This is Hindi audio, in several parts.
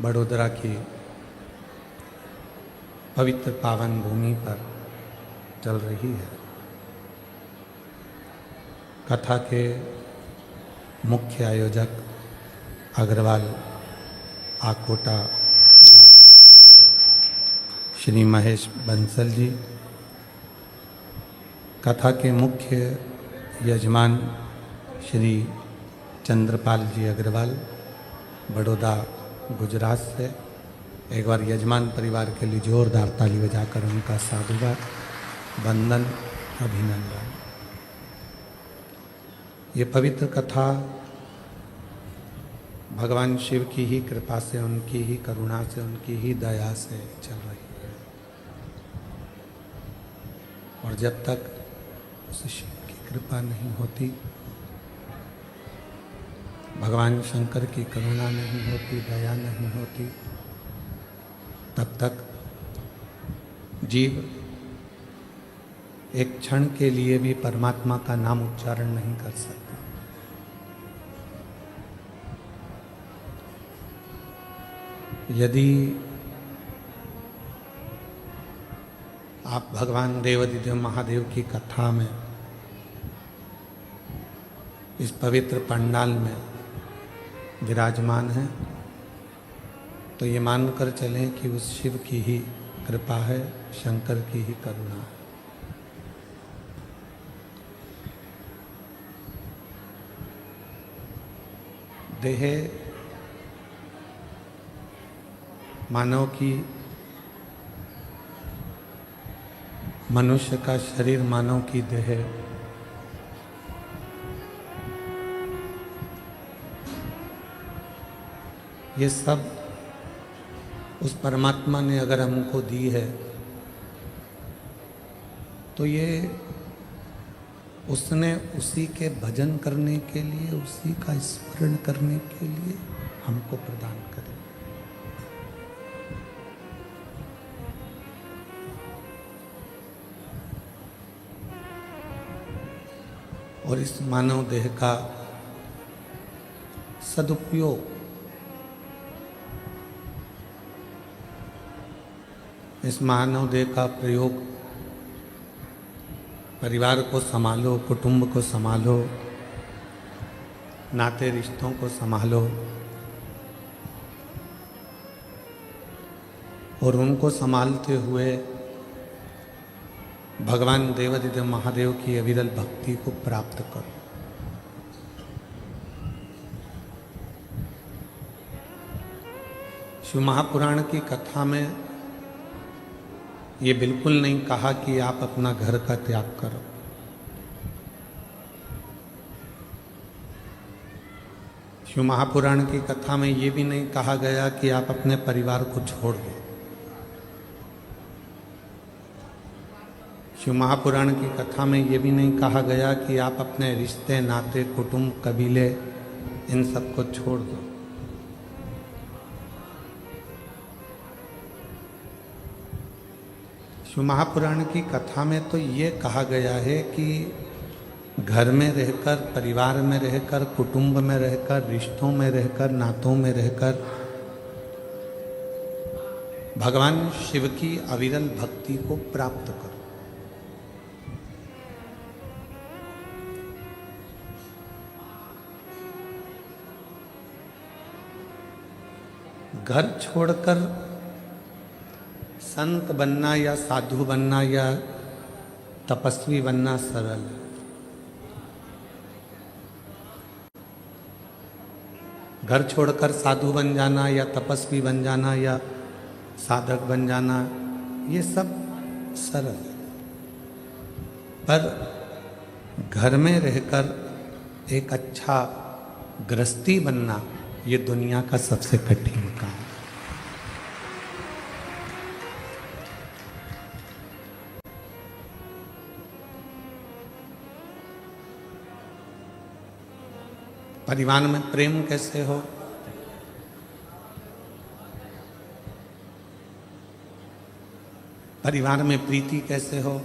बड़ोदरा की पवित्र पावन भूमि पर चल रही है। कथा के मुख्य आयोजक अग्रवाल आकोटा श्री महेश बंसल जी, कथा के मुख्य यजमान श्री चंद्रपाल जी अग्रवाल, बड़ौदा गुजरात से। एक बार यजमान परिवार के लिए जोरदार ताली बजाकर उनका साधुवाद, वंदन, अभिनंदन। ये पवित्र कथा भगवान शिव की ही कृपा से, उनकी ही करुणा से, उनकी ही दया से चल रही है। और जब तक उस शिव की कृपा नहीं होती, भगवान शंकर की करुणा नहीं होती, दया नहीं होती, तब तक जीव एक क्षण के लिए भी परमात्मा का नाम उच्चारण नहीं कर सकता। यदि आप भगवान देवाधिदेव महादेव की कथा में, इस पवित्र पंडाल में विराजमान हैं, तो ये मानकर चलें कि उस शिव की ही कृपा है, शंकर की ही करुणा है। देह मानव की, मनुष्य का शरीर मानव की देह ये सब उस परमात्मा ने अगर हमको दी है, तो ये उसने उसी के भजन करने के लिए, उसी का स्मरण करने के लिए हमको प्रदान करे। और इस मानव देह का सदुपयोग, इस मानव देह का प्रयोग, परिवार को संभालो, कुटुंब को संभालो, नाते रिश्तों को संभालो, और उनको संभालते हुए भगवान देवाधिदेव महादेव की अविरल भक्ति को प्राप्त करो। शिव महापुराण की कथा में ये बिल्कुल नहीं कहा कि आप अपना घर का त्याग करो। शिव महापुराण की कथा में ये भी नहीं कहा गया कि आप अपने परिवार को छोड़ दो। शिव महापुराण की कथा में ये भी नहीं कहा गया कि आप अपने रिश्ते, नाते, कुटुंब, कबीले, इन सब को छोड़ दो। शिव महापुराण की कथा में तो ये कहा गया है कि घर में रहकर, परिवार में रहकर, कुटुंब में रहकर, रिश्तों में रहकर, नातों में रहकर भगवान शिव की अविरल भक्ति को प्राप्त करो। घर छोड़कर संत बनना या साधु बनना या तपस्वी बनना सरल है। घर छोड़कर साधु बन जाना या तपस्वी बन जाना या साधक बन जाना, ये सब सरल है। पर घर में रहकर एक अच्छा गृहस्थी बनना, ये दुनिया का सबसे कठिन काम है। परिवार में प्रेम कैसे हो, परिवार में प्रीति कैसे हो।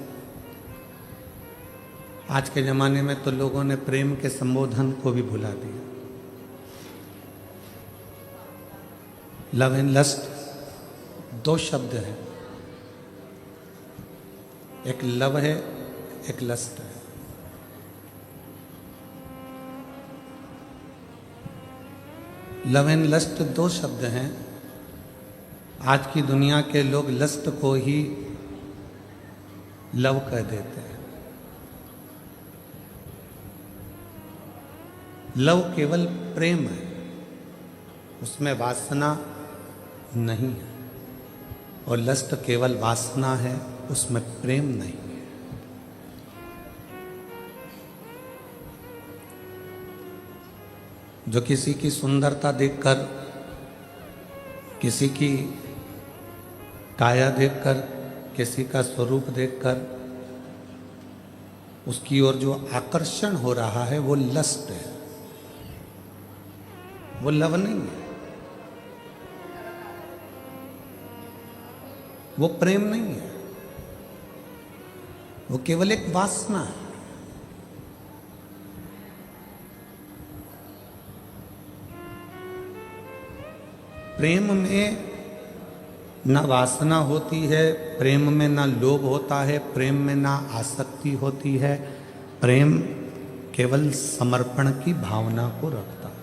आज के ज़माने में तो लोगों ने प्रेम के संबोधन को भी भुला दिया। लव एंड लस्ट दो शब्द हैं, एक लव है, एक लस्ट है। लव एंड लस्ट दो शब्द हैं। आज की दुनिया के लोग लस्ट को ही लव कह देते हैं। लव केवल प्रेम है, उसमें वासना नहीं है, और लस्ट केवल वासना है, उसमें प्रेम नहीं है। जो किसी की सुंदरता देखकर, किसी की काया देखकर, किसी का स्वरूप देखकर उसकी ओर जो आकर्षण हो रहा है वो लस्ट है, वो लव नहीं है, वो प्रेम नहीं है, वो केवल एक वासना है। प्रेम में न वासना होती है, प्रेम में न लोभ होता है, प्रेम में न आसक्ति होती है। प्रेम केवल समर्पण की भावना को रखता है।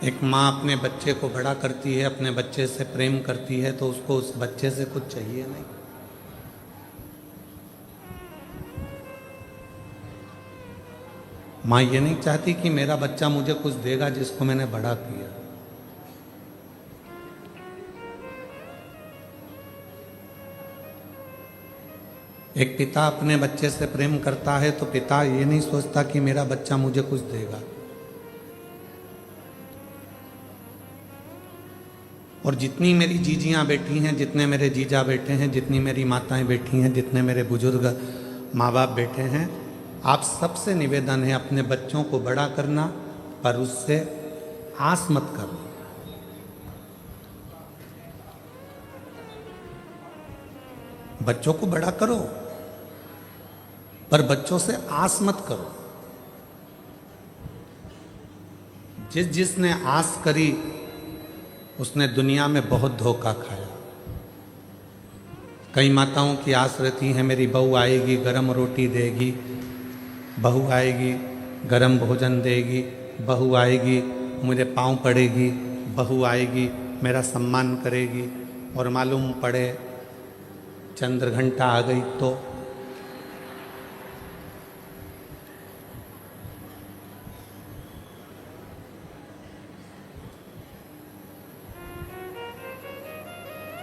एक माँ अपने बच्चे को बड़ा करती है, अपने बच्चे से प्रेम करती है, तो उसको उस बच्चे से कुछ चाहिए नहीं। माँ ये नहीं चाहती कि मेरा बच्चा मुझे कुछ देगा जिसको मैंने बड़ा किया। एक पिता अपने बच्चे से प्रेम करता है तो पिता ये नहीं सोचता कि मेरा बच्चा मुझे कुछ देगा। और जितनी मेरी जीजियाँ बैठी हैं, जितने मेरे जीजा बैठे हैं, जितनी मेरी माताएं बैठी हैं, जितने मेरे बुजुर्ग माँ बाप बैठे हैं, आप सबसे निवेदन है अपने बच्चों को बड़ा करना, पर उससे आस मत करो। बच्चों को बड़ा करो, पर बच्चों से आस मत करो। जिसने आस करी उसने दुनिया में बहुत धोखा खाया। कई माताओं की आस रहती है मेरी बहू आएगी, गरम रोटी देगी, बहू आएगी गरम भोजन देगी, बहू आएगी मुझे पाँव पड़ेगी, बहू आएगी मेरा सम्मान करेगी, और मालूम पड़े चंद्र घंटा आ गई तो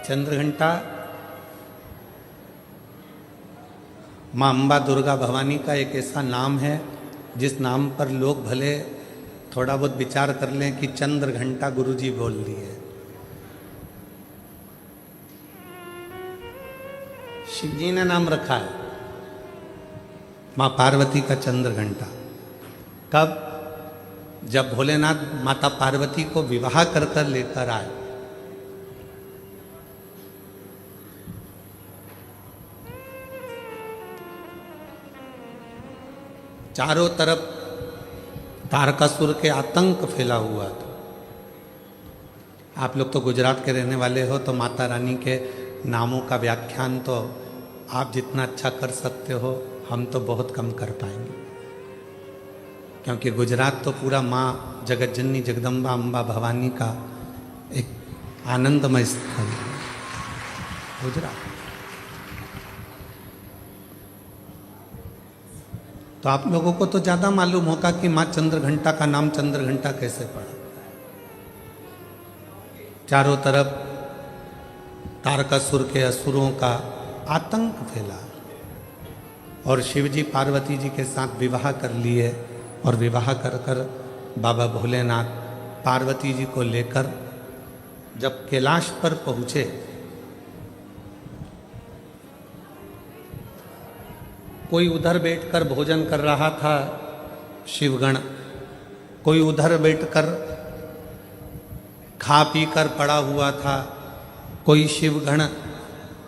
चंद्र घंटा माँ अम्बा दुर्गा भवानी का एक ऐसा नाम है जिस नाम पर लोग भले थोड़ा बहुत विचार कर लें कि चंद्र घंटा गुरुजी बोल दिए। शिव जी ने नाम रखा है माँ पार्वती का चंद्र घंटा। कब? जब भोलेनाथ माता पार्वती को विवाह कर कर लेकर आए। चारों तरफ तारकासुर के आतंक फैला हुआ था। आप लोग तो गुजरात के रहने वाले हो, तो माता रानी के नामों का व्याख्यान तो आप जितना अच्छा कर सकते हो हम तो बहुत कम कर पाएंगे, क्योंकि गुजरात तो पूरा माँ जगत जननी जगदम्बा अम्बा भवानी का एक आनंदमय स्थल है गुजरात। तो आप लोगों को तो ज़्यादा मालूम होगा कि माँ चंद्र घंटा का नाम चंद्र घंटा कैसे पड़ा। चारों तरफ तारकासुर के असुरों का आतंक फैला, और शिवजी पार्वती जी के साथ विवाह कर लिए, और विवाह कर कर बाबा भोलेनाथ पार्वती जी को लेकर जब कैलाश पर पहुँचे, कोई उधर बैठकर भोजन कर रहा था शिवगण, कोई उधर बैठकर खा पी कर पड़ा हुआ था, कोई शिवगण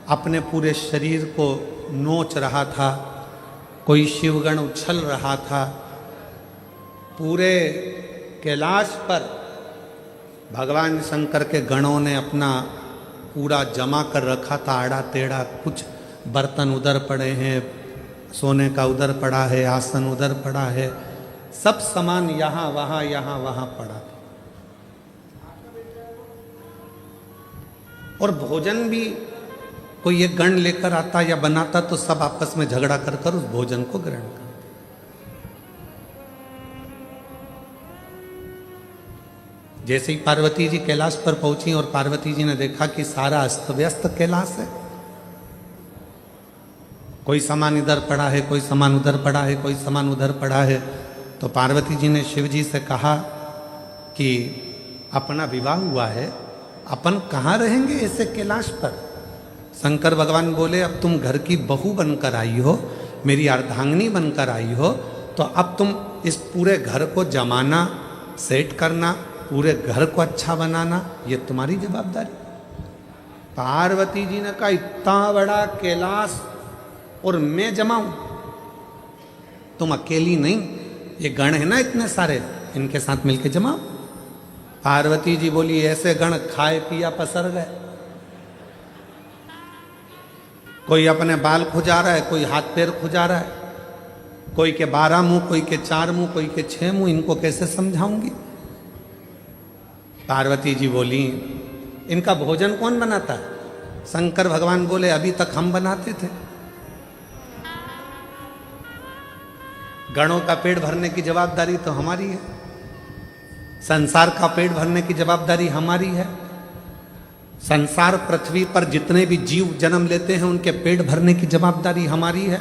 अपने पूरे शरीर को नोच रहा था, कोई शिवगण उछल रहा था। पूरे कैलाश पर भगवान शंकर के गणों ने अपना पूरा जमा कर रखा था, आड़ा टेढ़ा। कुछ बर्तन उधर पड़े हैं, सोने का उधर पड़ा है, आसन उधर पड़ा है, सब सामान यहाँ वहाँ पड़ा था। और भोजन भी कोई एक गण लेकर आता या बनाता तो सब आपस में झगड़ा कर कर उस भोजन को ग्रहण करते। जैसे ही पार्वती जी कैलाश पर पहुंची और पार्वती जी ने देखा कि सारा अस्त व्यस्त कैलाश है, कोई सामान इधर पड़ा है, कोई सामान उधर पड़ा है, कोई सामान उधर पड़ा है, तो पार्वती जी ने शिव जी से कहा कि अपना विवाह हुआ है, अपन कहाँ रहेंगे ऐसे कैलाश पर। शंकर भगवान बोले, अब तुम घर की बहू बनकर आई हो, मेरी अर्धांगिनी बनकर आई हो, तो अब तुम इस पूरे घर को जमाना, सेट करना, पूरे घर को अच्छा बनाना, ये तुम्हारी जवाबदारी। पार्वती जी ने कहा, इतना बड़ा कैलाश और मैं जमाऊं? तुम अकेली नहीं, ये गण है ना इतने सारे, इनके साथ मिलके जमाओ। पार्वती जी बोली, ऐसे गण खाए पिया पसर गए। कोई अपने बाल खुजा रहा है, कोई हाथ पैर खुजा रहा है, कोई के 12 मुंह, कोई के 4 मुंह, कोई के 6 मुंह, इनको कैसे समझाऊंगी। पार्वती जी बोली, इनका भोजन कौन बनाता है? शंकर भगवान बोले, अभी तक हम बनाते थे। गणों का पेट भरने की जवाबदारी तो हमारी है, संसार का पेट भरने की जवाबदारी हमारी है। संसार पृथ्वी पर जितने भी जीव जन्म लेते हैं उनके पेट भरने की जवाबदारी हमारी है।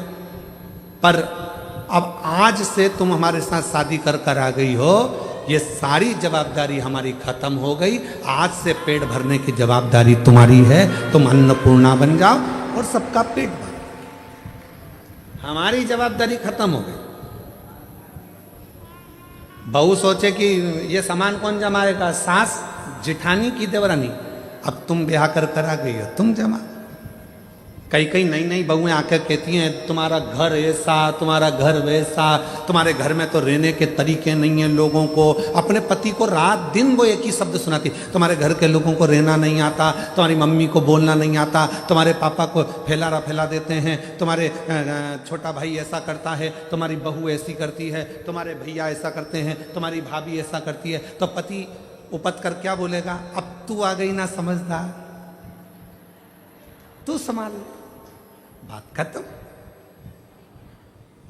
पर अब आज से तुम हमारे साथ शादी कर कर आ गई हो, ये सारी जवाबदारी हमारी खत्म हो गई। आज से पेट भरने की जवाबदारी तुम्हारी है। तुम अन्नपूर्णा बन जाओ और सबका पेट भरो। हमारी जवाबदारी खत्म हो गई। बहू सोचे कि ये सामान कौन जमाएगा, सास जिठानी की देवरानी। अब तुम ब्याह कर कर आ गई हो, तुम जमा। कई नई नई बहुएं आकर कहती हैं, तुम्हारा घर ऐसा, तुम्हारा घर वैसा, तुम्हारे घर में तो रहने के तरीके नहीं हैं लोगों को। अपने पति को रात दिन वो एक ही शब्द सुनाती, तुम्हारे घर के लोगों को रहना नहीं आता, तुम्हारी मम्मी को बोलना नहीं आता, तुम्हारे पापा को फैला देते हैं, तुम्हारे छोटा भाई ऐसा करता है, तुम्हारी बहू ऐसी करती है, तुम्हारे भैया ऐसा करते हैं, तुम्हारी भाभी ऐसा करती है। तो पति उपत कर क्या बोलेगा, अब तू आ गई ना समझदार, तू संभाल, बात खत्म।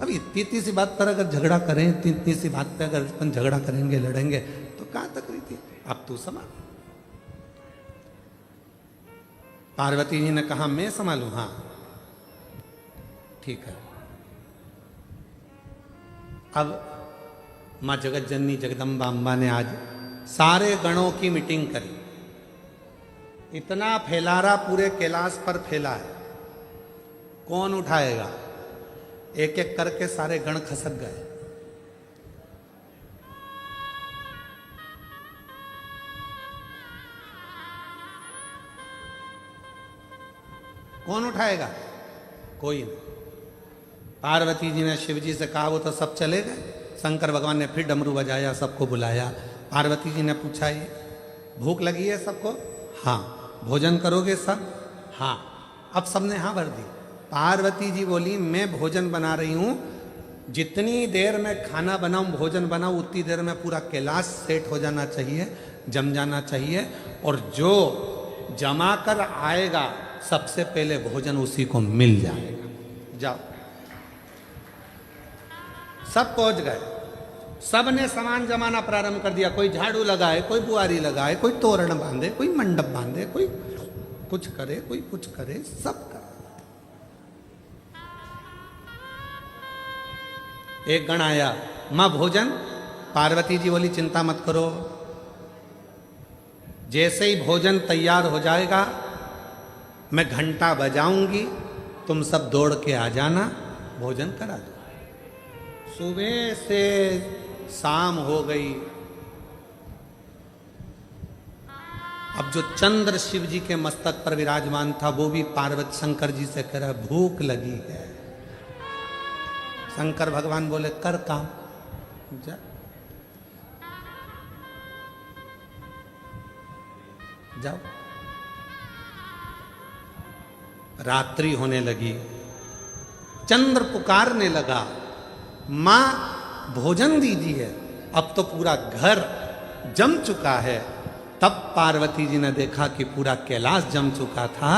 अब इतनी सी बात पर अगर झगड़ा करें, इतनी सी बात पे अगर अपन झगड़ा करेंगे, लड़ेंगे, तो कहां तक रीति। अब तू संभाल। पार्वती जी ने कहा, मैं संभालू? हाँ ठीक है। अब मां जगत जननी जगदम्बा अम्बा ने आज सारे गणों की मीटिंग करी। इतना फैलारा पूरे कैलाश पर फैला है, कौन उठाएगा? एक एक करके सारे गण खसक गए। कौन उठाएगा? कोई नहीं। पार्वती जी ने शिव जी से कहा, वो तो सब चले गए। शंकर भगवान ने फिर डमरू बजाया, सबको बुलाया। पार्वती जी ने पूछा, ये भूख लगी है सबको? हाँ। भोजन करोगे सब? हाँ। अब सबने हाँ भर दी। पार्वती जी बोली, मैं भोजन बना रही हूं, जितनी देर में खाना बनाऊं, भोजन बनाऊं, उतनी देर में पूरा कैलाश सेट हो जाना चाहिए, जम जाना चाहिए, और जो जमा कर आएगा सबसे पहले भोजन उसी को मिल जाएगा। जाओ। सब पहुंच गए, सब ने सामान जमाना प्रारंभ कर दिया। कोई झाड़ू लगाए, कोई बुआरी लगाए, कोई तोरण बांधे, कोई मंडप बांधे, कोई कुछ करे, कोई कुछ करे, सब करे। एक गण आया, मां भोजन। पार्वती जी बोली, चिंता मत करो, जैसे ही भोजन तैयार हो जाएगा मैं घंटा बजाऊंगी, तुम सब दौड़ के आ जाना, भोजन करा दो। सुबह से शाम हो गई। अब जो चंद्र शिव जी के मस्तक पर विराजमान था, वो भी पार्वती शंकर जी से कह रहा, भूख लगी है। शंकर भगवान बोले कर काम, जा जाओ। रात्रि होने लगी, चंद्र पुकारने लगा, मां भोजन दीजिए। अब तो पूरा घर जम चुका है। तब पार्वती जी ने देखा कि पूरा कैलाश जम चुका था।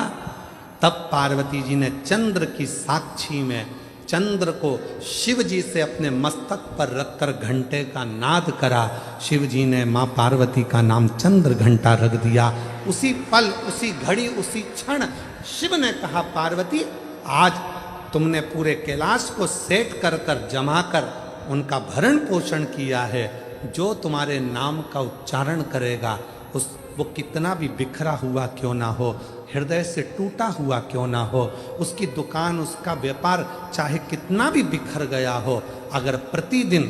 तब पार्वती जी ने चंद्र की साक्षी में चंद्र को शिव जी से अपने मस्तक पर रखकर घंटे का नाद करा। शिव जी ने मां पार्वती का नाम चंद्र घंटा रख दिया। उसी पल, उसी घड़ी, उसी क्षण शिव ने कहा, पार्वती आज तुमने पूरे कैलाश को सेट कर कर जमा कर उनका भरण पोषण किया है। जो तुम्हारे नाम का उच्चारण करेगा वो कितना भी बिखरा हुआ क्यों ना हो, हृदय से टूटा हुआ क्यों ना हो, उसकी दुकान, उसका व्यापार चाहे कितना भी बिखर गया हो, अगर प्रतिदिन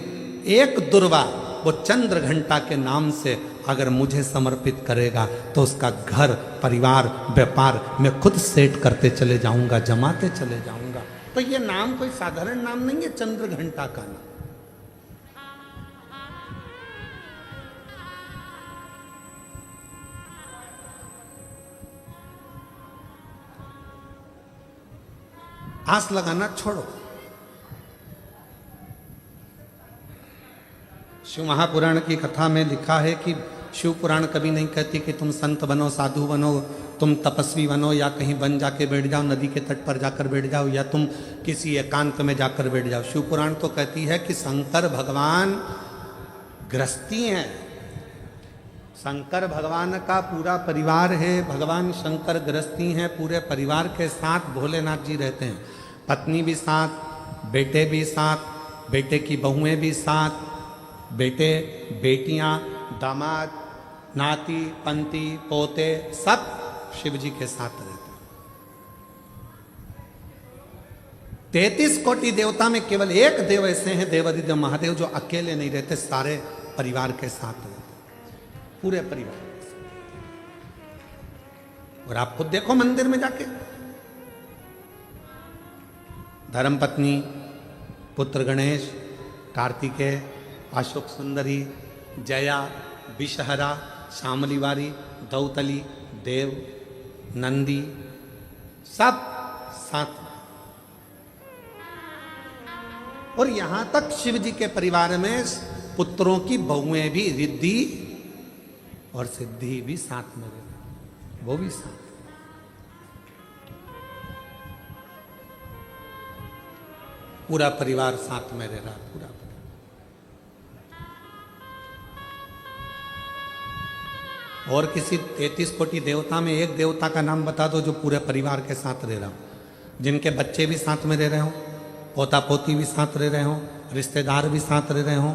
एक दुर्वा वो चंद्र घंटा के नाम से अगर मुझे समर्पित करेगा तो उसका घर, परिवार, व्यापार मैं खुद सेट करते चले जाऊंगा, जमाते चले जाऊंगा। तो ये नाम कोई साधारण नाम नहीं है, चंद्र घंटा का नाम। आस लगाना छोड़ो। शिव महापुराण की कथा में लिखा है कि शिव पुराण कभी नहीं कहती कि तुम संत बनो, साधु बनो, तुम तपस्वी बनो, या कहीं वन जाके बैठ जाओ, नदी के तट पर जाकर बैठ जाओ, या तुम किसी एकांत में जाकर बैठ जाओ। शिव पुराण तो कहती है कि शंकर भगवान गृहस्थी हैं। शंकर भगवान का पूरा परिवार है, भगवान शंकर गृहस्थी हैं, पूरे परिवार के साथ भोलेनाथ जी रहते हैं। पत्नी भी साथ, बेटे भी साथ, बेटे की बहुएं भी साथ, बेटे, बेटियां, दामाद, नाती, पंती, पोते सब शिव जी के साथ रहते हैं। 33 कोटि देवता में केवल एक देव ऐसे हैं, देवादिदेव महादेव, जो अकेले नहीं रहते, सारे परिवार के साथ रहते, पूरे परिवार के साथ। और आप खुद देखो मंदिर में जाके, धर्मपत्नी, पुत्र गणेश, कार्तिकेय, अशोक सुंदरी, जया, विषहरा, शामलीवारी, दौतली, देव, नंदी, सब साथ। और यहां तक शिव जी के परिवार में पुत्रों की बहुएं भी, रिद्धि और सिद्धि भी साथ में रहती, वो भी साथ। पूरा परिवार साथ में रह रहा, पूरा परिवार। और किसी 33 कोटि देवता में एक देवता का नाम बता दो जो पूरे परिवार के साथ रह रहा हो, जिनके बच्चे भी साथ में रह रहे हो, पोता पोती भी साथ रह रहे हो, रिश्तेदार भी साथ रह रहे हो।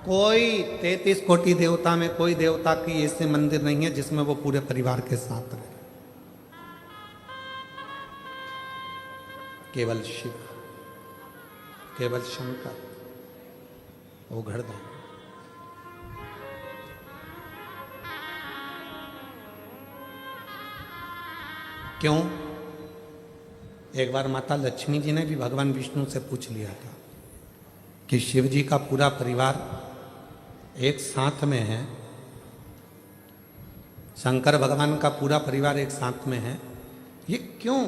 कोई 33 कोटि देवता में कोई देवता की ऐसे मंदिर नहीं है जिसमें वो पूरे परिवार के साथ रहे। केवल शिव, केवल शंकर, वो घड़दान। क्यों? एक बार माता लक्ष्मी जी ने भी भगवान विष्णु से पूछ लिया था कि शिव जी का पूरा परिवार एक साथ में है, शंकर भगवान का पूरा परिवार एक साथ में है, ये क्यों?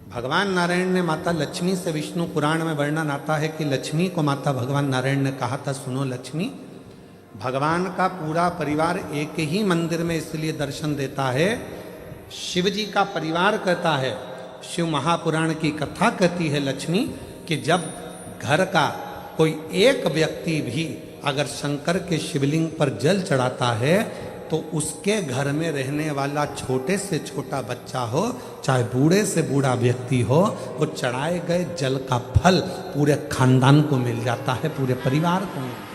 भगवान नारायण ने माता लक्ष्मी से, विष्णु पुराण में वर्णन आता है कि लक्ष्मी को माता भगवान नारायण ने कहा था, सुनो लक्ष्मी, भगवान का पूरा परिवार एक ही मंदिर में इसलिए दर्शन देता है, शिव जी का परिवार कहता है, शिव महापुराण की कथा कहती है लक्ष्मी, कि जब घर का कोई एक व्यक्ति भी अगर शंकर के शिवलिंग पर जल चढ़ाता है तो उसके घर में रहने वाला छोटे से छोटा बच्चा हो, चाहे बूढ़े से बूढ़ा व्यक्ति हो, वो चढ़ाए गए जल का फल पूरे खानदान को मिल जाता है, पूरे परिवार को मिल जाता है।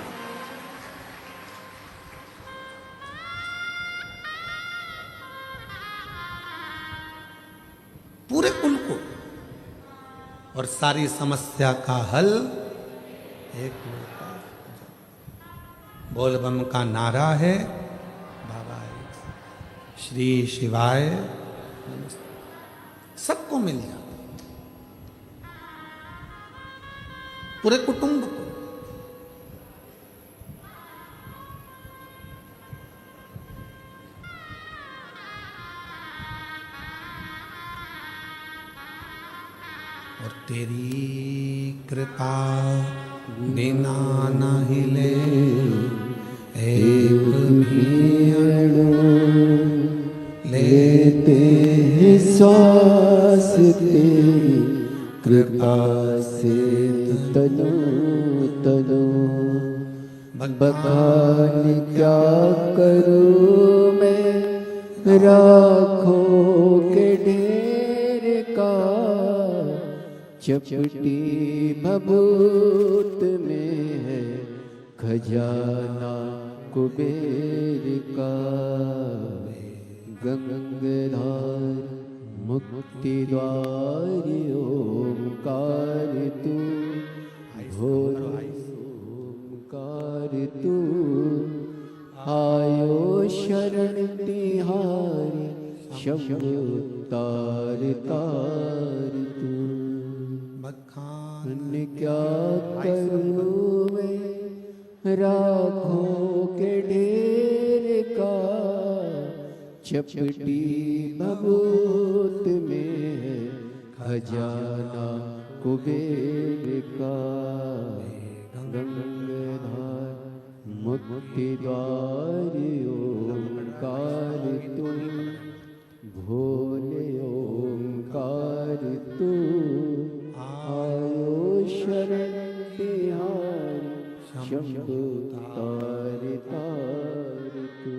पूरे कुल को। और सारी समस्या का हल एक मिनट, बोल बम का नारा है, बाबा श्री शिवाय नमस्ते, सबको मिल जाता। पूरे कुटुंब को। और तेरी कृपा बिना न हिले एक भी अणु लेते हैं श्वास तेरी कृपा से तनु तनु। बखान क्या करूं मैं राखों के ढेर का, चपटी भभूत में है खजाना कुबेर का। गंगाधार मुक्ति द्वार ओंकार तू, भोले ओंकार तू। आयो शरण तिहारी शंभु तार तार तू। बखान क्या करूं मैं राखों के ढेर का, चपटी भभूत में है खजाना कुबेर का। गंगाधार मुक्ति द्वार ओंकार तू, भोले ओंकार तू। आयो शरण तिहारी शंभु तार तार तू।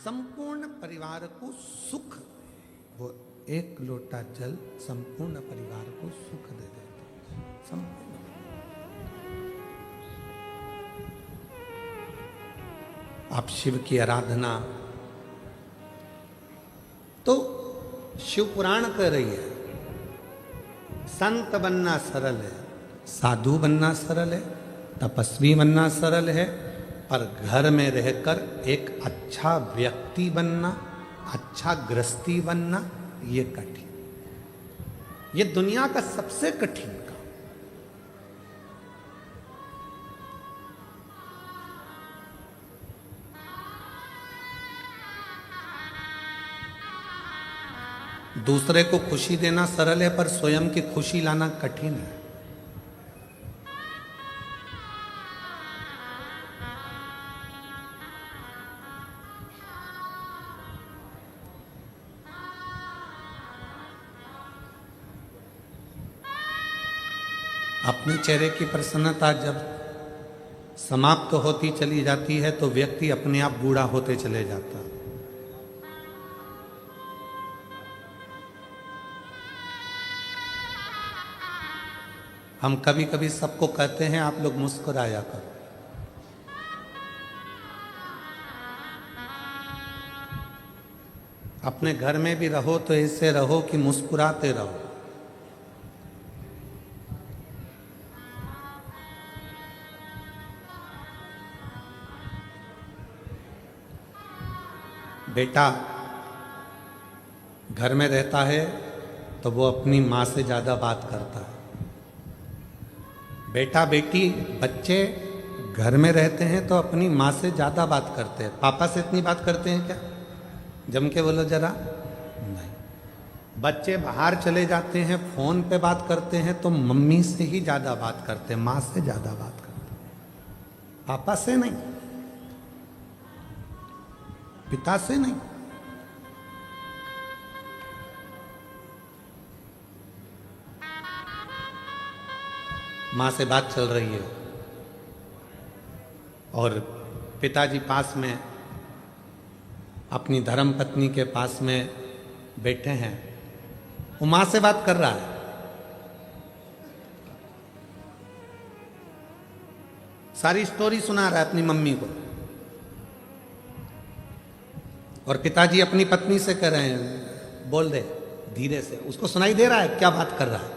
संपूर्ण परिवार को सुख, वो एक लोटा जल संपूर्ण परिवार को सुख दे देते। संपूर्ण आप शिव की आराधना तो शिव पुराण कह रही है, संत बनना सरल है, साधु बनना सरल है, तपस्वी बनना सरल है, पर घर में रहकर एक अच्छा व्यक्ति बनना, अच्छा गृहस्थी बनना, ये कठिन, ये दुनिया का सबसे कठिन काम। दूसरे को खुशी देना सरल है, पर स्वयं की खुशी लाना कठिन है। अपने चेहरे की प्रसन्नता जब समाप्त होती चली जाती है तो व्यक्ति अपने आप बूढ़ा होते चले जाता है। हम कभी कभी सबको कहते हैं आप लोग मुस्कुराया करो, अपने घर में भी रहो तो ऐसे रहो कि मुस्कुराते रहो। बेटा घर में रहता है तो वो अपनी माँ से ज़्यादा बात करता है। बेटा बेटी बच्चे घर में रहते हैं तो अपनी माँ से ज़्यादा बात करते हैं। पापा से इतनी बात करते हैं क्या? जम के बोलो जरा। नहीं। बच्चे बाहर चले जाते हैं, फ़ोन पे बात करते हैं तो मम्मी से ही ज़्यादा बात करते हैं, माँ से ज़्यादा बात करते हैं, पापा से नहीं, पिता से नहीं। माँ से बात चल रही है और पिताजी पास में अपनी धर्म पत्नी के पास में बैठे हैं, वो माँ से बात कर रहा है। सारी स्टोरी सुना रहा है अपनी मम्मी को, और पिताजी अपनी पत्नी से कह रहे हैं बोल दे धीरे से, उसको सुनाई दे रहा है क्या बात कर रहा है।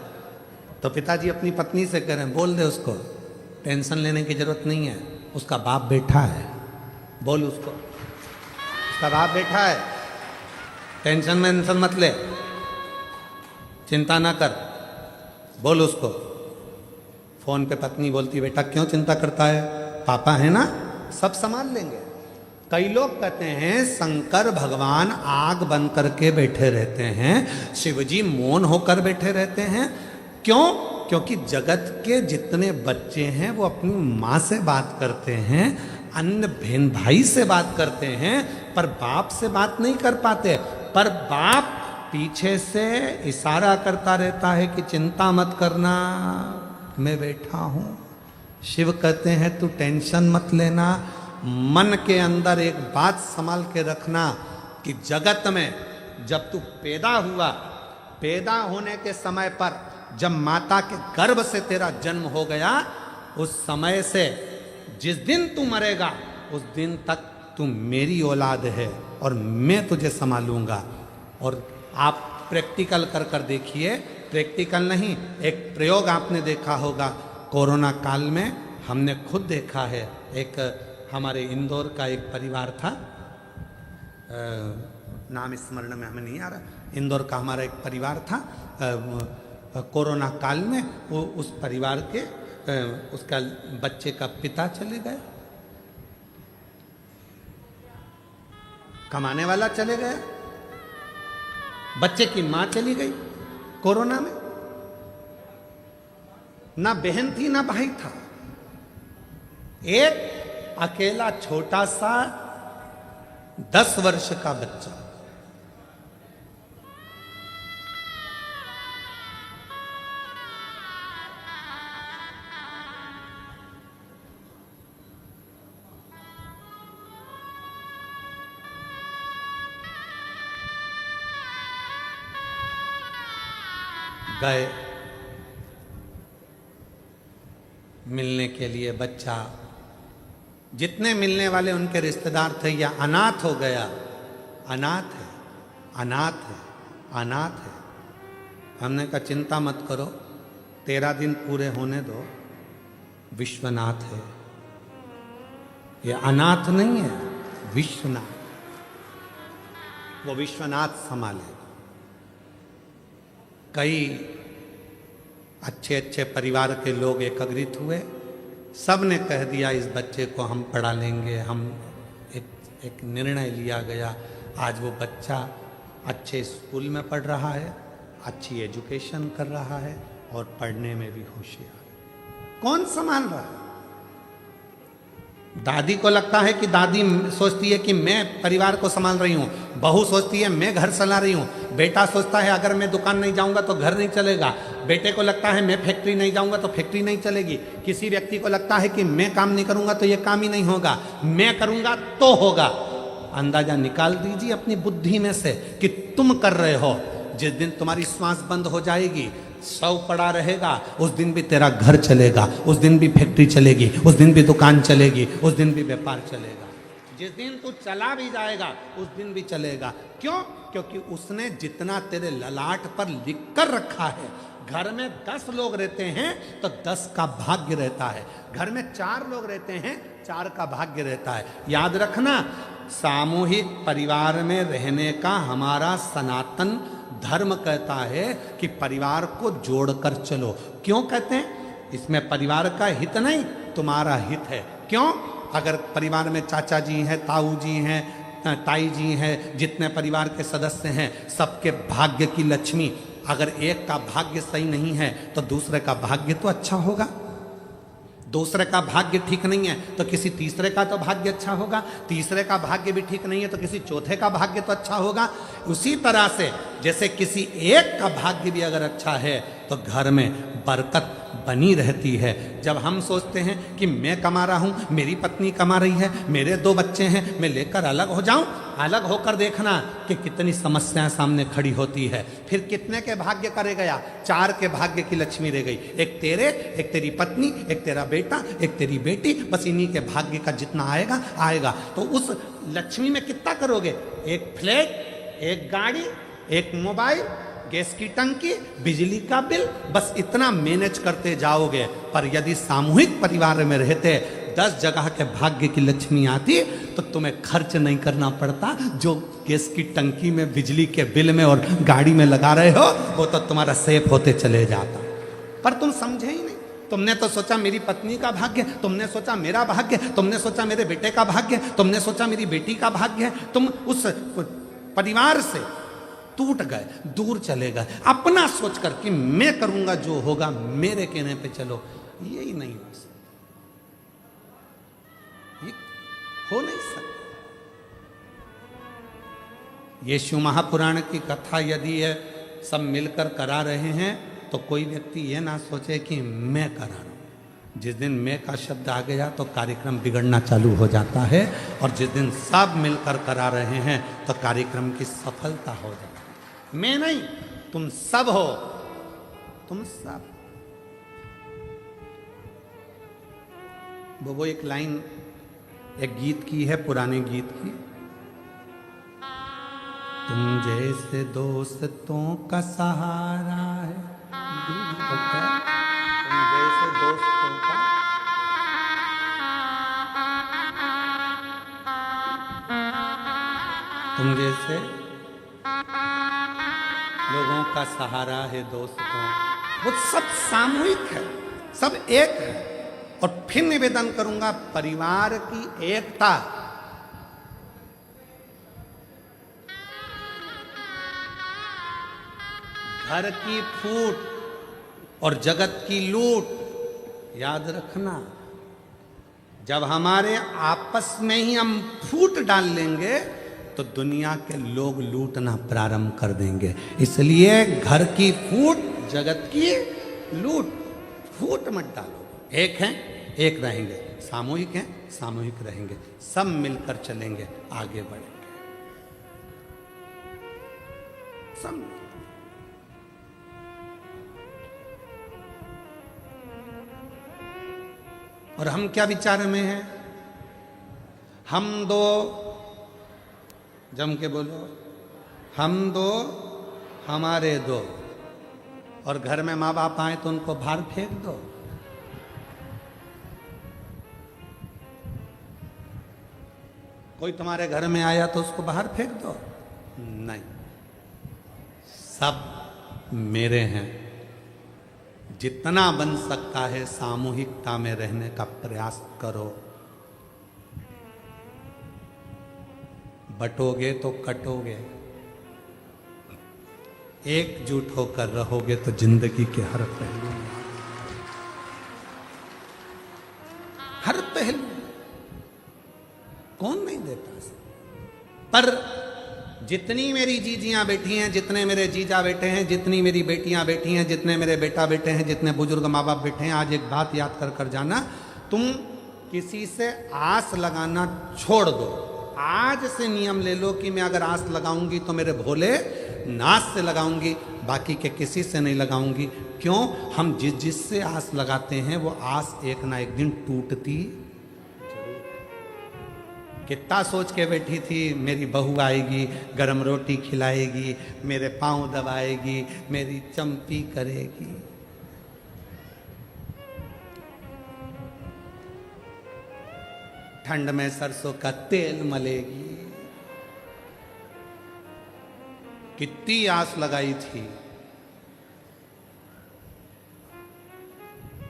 तो पिताजी अपनी पत्नी से कह रहे हैं बोल दे उसको, टेंशन लेने की जरूरत नहीं है, उसका बाप बैठा है, बोल उसको, उसका बाप बैठा है, टेंशन मत ले, चिंता ना कर, बोल उसको, फोन पे पत्नी बोलती बेटा क्यों चिंता करता है, पापा है ना, सब संभाल लेंगे। कई लोग कहते हैं शंकर भगवान आग बंद करके बैठे रहते हैं, शिवजी मौन होकर बैठे रहते हैं। क्यों? क्योंकि जगत के जितने बच्चे हैं वो अपनी माँ से बात करते हैं, अन्य बहन भाई से बात करते हैं, पर बाप से बात नहीं कर पाते। पर बाप पीछे से इशारा करता रहता है कि चिंता मत करना, मैं बैठा हूं। शिव कहते हैं तू टेंशन मत लेना। मन के अंदर एक बात संभाल के रखना कि जगत में जब तू पैदा हुआ, पैदा होने के समय पर जब माता के गर्भ से तेरा जन्म हो गया, उस समय से जिस दिन तू मरेगा उस दिन तक तू मेरी औलाद है और मैं तुझे संभालूंगा। और आप प्रैक्टिकल कर कर देखिए, प्रैक्टिकल नहीं, एक प्रयोग आपने देखा होगा कोरोना काल में, हमने खुद देखा है। एक हमारे इंदौर का एक परिवार था, नाम स्मरण में हमें नहीं आ रहा, इंदौर का हमारा एक परिवार था। कोरोना काल में वो उस परिवार के उसका बच्चे का पिता चले गए, कमाने वाला चले गया, बच्चे की मां चली गई कोरोना में, ना बहन थी ना भाई था, एक अकेला छोटा सा 10 वर्ष का बच्चा। गए मिलने के लिए, बच्चा, जितने मिलने वाले उनके रिश्तेदार थे, या अनाथ हो गया। अनाथ है, अनाथ है, अनाथ है। हमने कहा चिंता मत करो, 13 दिन पूरे होने दो, विश्वनाथ है। ये अनाथ नहीं है, विश्वनाथ, वो विश्वनाथ संभाले। कई अच्छे अच्छे परिवार के लोग एकत्रित हुए, सब ने कह दिया इस बच्चे को हम पढ़ा लेंगे। हम एक निर्णय लिया गया। आज वो बच्चा अच्छे स्कूल में पढ़ रहा है, अच्छी एजुकेशन कर रहा है और पढ़ने में भी होशियार है। कौन संभाल रहा है? दादी को लगता है कि दादी सोचती है कि मैं परिवार को संभाल रही हूँ, बहू सोचती है मैं घर चला रही हूँ, बेटा सोचता है अगर मैं दुकान नहीं जाऊंगा तो घर नहीं चलेगा, बेटे को लगता है मैं फैक्ट्री नहीं जाऊंगा तो फैक्ट्री नहीं चलेगी, किसी व्यक्ति को लगता है कि मैं काम नहीं करूंगा तो ये काम ही नहीं होगा, मैं करूंगा तो होगा। अंदाजा निकाल दीजिए अपनी बुद्धि में से कि तुम कर रहे हो। जिस दिन तुम्हारी श्वास बंद हो जाएगी, सौ पड़ा रहेगा, उस दिन भी तेरा घर चलेगा, उस दिन भी फैक्ट्री चलेगी, उस दिन भी दुकान चलेगी, उस दिन भी व्यापार चलेगा। जिस दिन तू चला भी जाएगा उस दिन भी चलेगा। क्यों? क्योंकि उसने जितना तेरे ललाट पर लिख कर रखा है। घर में 10 लोग रहते हैं तो 10 का भाग्य रहता है, घर में 4 लोग रहते हैं 4 का भाग्य रहता है। याद रखना, सामूहिक परिवार में रहने का हमारा सनातन धर्म कहता है कि परिवार को जोड़कर चलो। क्यों कहते हैं? इसमें परिवार का हित नहीं, तुम्हारा हित है। क्यों? अगर परिवार में चाचा जी हैं, ताऊ जी हैं, ताई जी हैं, जितने परिवार के सदस्य हैं, सबके भाग्य की लक्ष्मी, अगर एक का भाग्य सही नहीं है तो दूसरे का भाग्य तो अच्छा होगा। दूसरे का भाग्य ठीक नहीं है तो किसी तीसरे का तो भाग्य अच्छा होगा, तीसरे का भाग्य भी ठीक नहीं है तो किसी चौथे का भाग्य तो अच्छा होगा। उसी तरह से जैसे किसी एक का भाग्य भी अगर अच्छा है तो घर में बरकत बनी रहती है। जब हम सोचते हैं कि मैं कमा रहा हूँ, मेरी पत्नी कमा रही है, मेरे 2 बच्चे हैं, मैं लेकर अलग हो जाऊं, अलग होकर देखना कि कितनी समस्याएं सामने खड़ी होती है। फिर कितने के भाग्य करे गया? 4 के भाग्य की लक्ष्मी रह गई, एक तेरे, एक तेरी पत्नी, एक तेरा बेटा, एक तेरी बेटी, बस इन्हीं के भाग्य का जितना आएगा आएगा। तो उस लक्ष्मी में कितना करोगे? एक फ्लैट, एक गाड़ी, एक मोबाइल, गैस की टंकी, बिजली का बिल, बस इतना मैनेज करते जाओगे। पर यदि सामूहिक परिवार में रहते 10 जगह के भाग्य की लक्ष्मी आती तो तुम्हें खर्च नहीं करना पड़ता। जो गैस की टंकी में, बिजली के बिल में और गाड़ी में लगा रहे हो वो तो तुम्हारा सेफ होते चले जाता। पर तुम समझे ही नहीं। तुमने तो सोचा मेरी पत्नी का भाग्य, तुमने सोचा मेरा भाग्य, तुमने सोचा मेरे बेटे का भाग्य, तुमने सोचा मेरी बेटी का भाग्य। तुम उस परिवार से टूट गए, दूर चले गए, अपना सोचकर कि मैं करूंगा जो होगा, मेरे कहने पे चलो। यही नहीं हो सकता, ये हो नहीं सकता। यीशु महापुराण की कथा यदि है सब मिलकर करा रहे हैं तो कोई व्यक्ति ये ना सोचे कि मैं करा रहा हूं। जिस दिन मैं का शब्द आ गया तो कार्यक्रम बिगड़ना चालू हो जाता है, और जिस दिन सब मिलकर करा रहे हैं तो कार्यक्रम की सफलता हो जाती है। मैं नहीं, तुम सब हो, तुम सब। वो एक लाइन एक गीत की है, पुराने गीत की, तुम जैसे दोस्तों का सहारा है, तुम जैसे दोस्तों का, तुम जैसे लोगों का सहारा है दोस्तों। वो सब सामूहिक है, सब एक है। और फिर निवेदन करूंगा, परिवार की एकता, घर की फूट और जगत की लूट, याद रखना। जब हमारे आपस में ही हम फूट डाल लेंगे तो दुनिया के लोग लूटना प्रारंभ कर देंगे। इसलिए घर की फूट, जगत की लूट, फूट मत डालो। एक हैं, एक रहेंगे, सामूहिक हैं, सामूहिक रहेंगे, सब मिलकर चलेंगे, आगे बढ़ेंगे, सब। और हम क्या विचार में हैं? हम दो, जम के बोलो, हम दो, हमारे दो। और घर में माँ बाप आए तो उनको बाहर फेंक दो। कोई तुम्हारे घर में आया तो उसको बाहर फेंक दो? नहीं, सब मेरे हैं। जितना बन सकता है सामूहिकता में रहने का प्रयास करो। बटोगे तो कटोगे, एकजुट होकर रहोगे तो जिंदगी के हर पहलू में, हर पहलू, कौन नहीं देता। पर जितनी मेरी जीजियां बैठी हैं, जितने मेरे जीजा बैठे हैं, जितनी मेरी बेटियां बैठी हैं, जितने मेरे बेटा बैठे हैं, जितने बुजुर्ग माँ बाप बैठे हैं, आज एक बात याद कर कर जाना, तुम किसी से आस लगाना छोड़ दो। आज से नियम ले लो कि मैं अगर आस लगाऊंगी तो मेरे भोले नाथ से लगाऊंगी, बाकी के किसी से नहीं लगाऊंगी। क्यों? हम जिससे आस लगाते हैं वो आस एक ना एक दिन टूटती। कितना सोच के बैठी थी, मेरी बहू आएगी, गरम रोटी खिलाएगी, मेरे पांव दबाएगी, मेरी चंपी करेगी। ठंड में सरसों का तेल मलेगी। कितनी आस लगाई थी।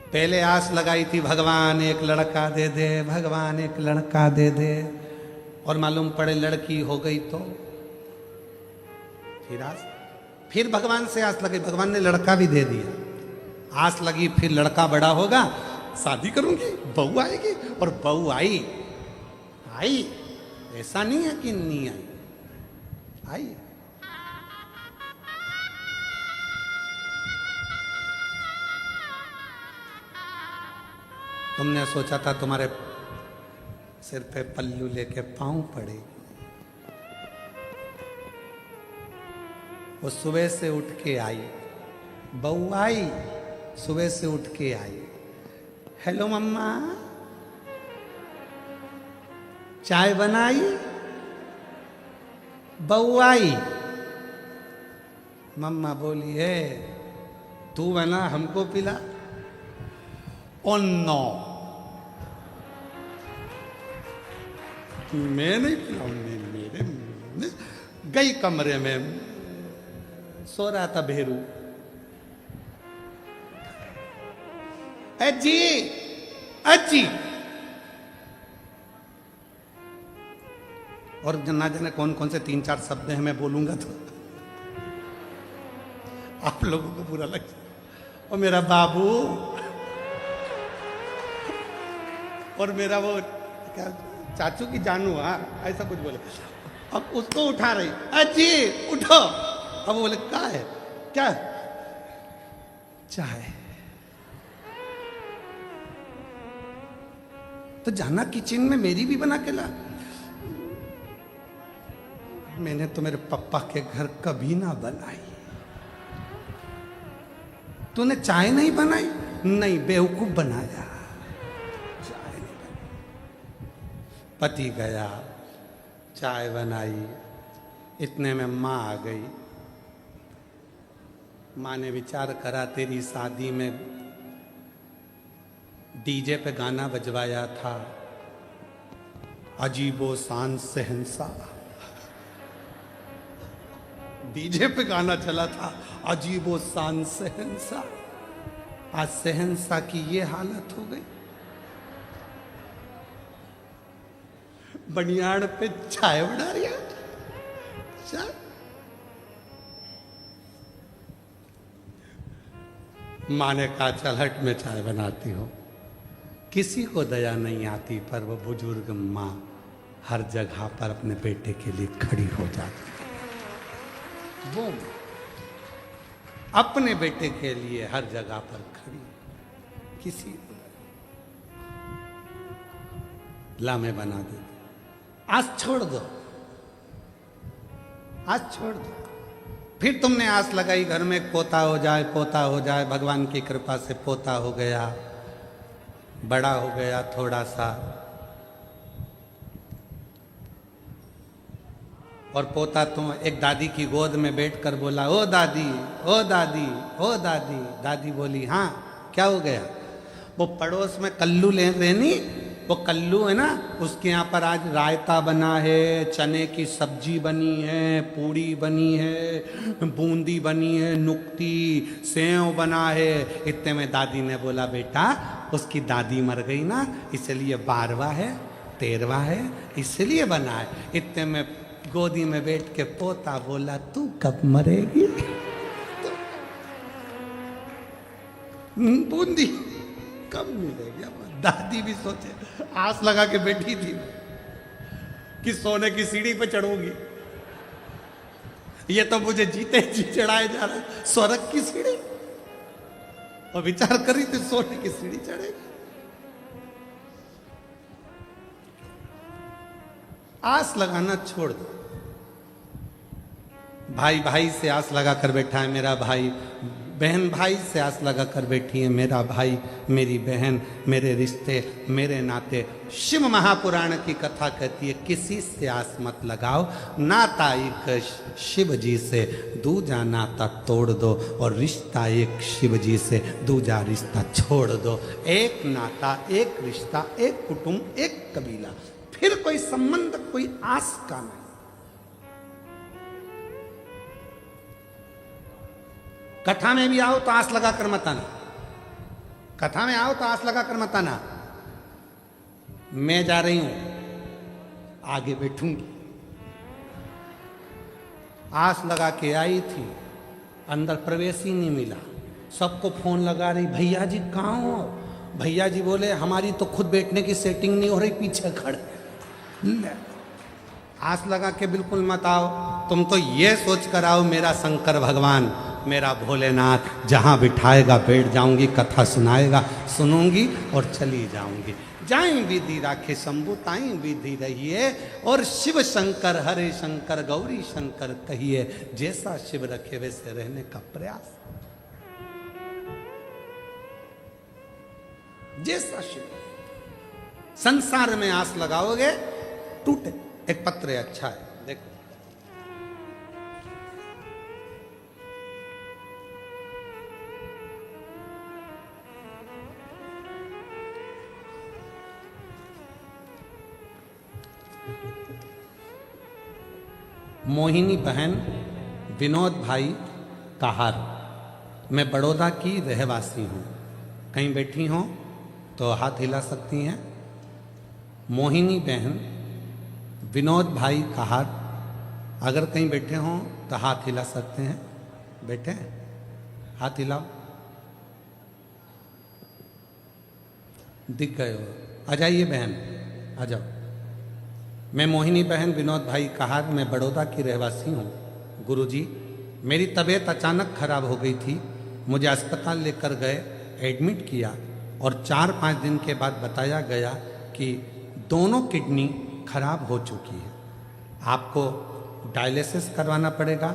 पहले आस लगाई थी भगवान एक लड़का दे दे, भगवान एक लड़का दे दे, और मालूम पड़े लड़की हो गई तो फिर भगवान से आस लगी, भगवान ने लड़का भी दे दिया। आस लगी फिर लड़का बड़ा होगा, शादी करूंगी, बहू आएगी, और बहू आई। ऐसा नहीं है कि नहीं आई। तुमने सोचा था तुम्हारे सिर पे पल्लू लेके पांव पड़ेगी। वो सुबह से उठ के आई, बहू आई, सुबह से उठ के आई। हेलो मम्मा, चाय बनाई? बहू आई, मम्मा बोली है तू बना हमको पिला। ओ नो, मैं नहीं पिलाऊंगी। मेरे गई कमरे में सो रहा था भेरू। अजी अजी, और ना जाने कौन कौन से 3-4 शब्द हैं, मैं बोलूंगा तो आप लोगों को बुरा लग जाए। और मेरा बाबू और मेरा वो क्या चाचू की जानू, हाँ ऐसा कुछ बोले। अब उसको उठा रही, अजी उठो। अब वो बोले क्या है, क्या चाय। तो जाना किचन में, मेरी भी बना के ला। मैंने तो मेरे पापा के घर कभी ना बनाई। तूने चाय नहीं बनाई? नहीं, बेवकूफ बनाया। चाय नहीं बनाई। पति गया, चाय बनाई, इतने में माँ आ गई। माँ ने विचार करा, तेरी शादी में डीजे पे गाना बजवाया था, अजीबो शान सहनसा। डीजे पे गाना चला था, अजीबो शान सहनसा। आज सहनसा की ये हालत हो गई। बनियाड़ पे चाय बना रही है। चाय माँ ने कहा चल हट, में चाय बनाती हूँ। किसी को दया नहीं आती, पर वो बुजुर्ग माँ हर जगह पर अपने बेटे के लिए खड़ी हो जाती है। वो अपने बेटे के लिए हर जगह पर खड़ी, किसी को ला मैं बना दे, आज छोड़ दो, आज छोड़ दो। फिर तुमने आस लगाई घर में पोता हो जाए, पोता हो जाए। भगवान की कृपा से पोता हो गया, बड़ा हो गया थोड़ा सा। और पोता तो एक दादी की गोद में बैठकर बोला, ओ दादी, ओ दादी, ओ दादी। दादी बोली हाँ क्या हो गया? वो पड़ोस में कल्लू ले रहनी, वो कल्लू है ना, उसके यहाँ पर आज रायता बना है, चने की सब्जी बनी है, पूड़ी बनी है, बूंदी बनी है, नुक्ती, सेव बना है। इतने में दादी ने बोला, बेटा उसकी दादी मर गई ना, इसलिए 12वां है, 13वां है, इसलिए बना है। इतने में गोदी में बैठ के पोता बोला, तू कब मरेगी? बूंदी कब मिलेगी? दादी भी सोचे, आस लगा के बैठी थी कि सोने की सीढ़ी पे चढ़ूंगी, ये तो मुझे जीते जी चढ़ाए जा रहा है स्वर्ग की सीढ़ी। और विचार कर रही थी सोने की सीढ़ी चढ़ेगी। आस लगाना छोड़ दो। भाई भाई से आस लगा कर बैठा है मेरा भाई, बहन भाई से आस लगा कर बैठी है मेरा भाई, मेरी बहन, मेरे रिश्ते, मेरे नाते। शिव महापुराण की कथा कहती है, किसी से आस मत लगाओ, नाता एक शिव जी से, दूजा नाता तोड़ दो, और रिश्ता एक शिव जी से, दूजा रिश्ता छोड़ दो। एक नाता, एक रिश्ता, एक कुटुंब, एक कबीला, फिर कोई संबंध, कोई आस का नहीं। कथा में भी आओ तो आस लगा कर मत आना, कथा में आओ तो आस लगा कर मत आना। मैं जा रही हूं, आगे बैठूंगी। आस लगा के आई थी, अंदर प्रवेश ही नहीं मिला। सबको फोन लगा रही, भैया जी कहाँ हो? भैया जी बोले हमारी तो खुद बैठने की सेटिंग नहीं हो रही, पीछे खड़े। आस लगा के बिल्कुल मत आओ। तुम तो ये सोच कर आओ, मेरा शंकर भगवान, मेरा भोलेनाथ जहाँ बिठाएगा बैठ जाऊंगी, कथा सुनाएगा सुनूंगी और चली जाऊंगी। जाएं विधि राखे शंभु, ताई विधि रहिए, और शिव शंकर हरे शंकर गौरी शंकर कहिए। जैसा शिव रखे वैसे रहने का प्रयास, जैसा शिव। संसार में आस लगाओगे टूटे। एक पत्र है, अच्छा है, देखो। मोहिनी बहन, विनोद भाई कहार, मैं बड़ौदा की रहवासी हूँ। कहीं बैठी हों तो हाथ हिला सकती हैं। मोहिनी बहन, विनोद भाई कहार, अगर कहीं बैठे हों तो हाथ हिला सकते हैं। बैठे हैं, हाथ हिलाओ। दिख गए हो, आ जाइए बहन, आ जाओ। मैं मोहिनी बहन, विनोद भाई कहार, मैं बड़ौदा की रहवासी हूँ। गुरुजी, मेरी तबीयत अचानक खराब हो गई थी, मुझे अस्पताल लेकर गए, एडमिट किया और 4-5 दिन के बाद बताया गया कि दोनों किडनी खराब हो चुकी है, आपको डायलिसिस करवाना पड़ेगा।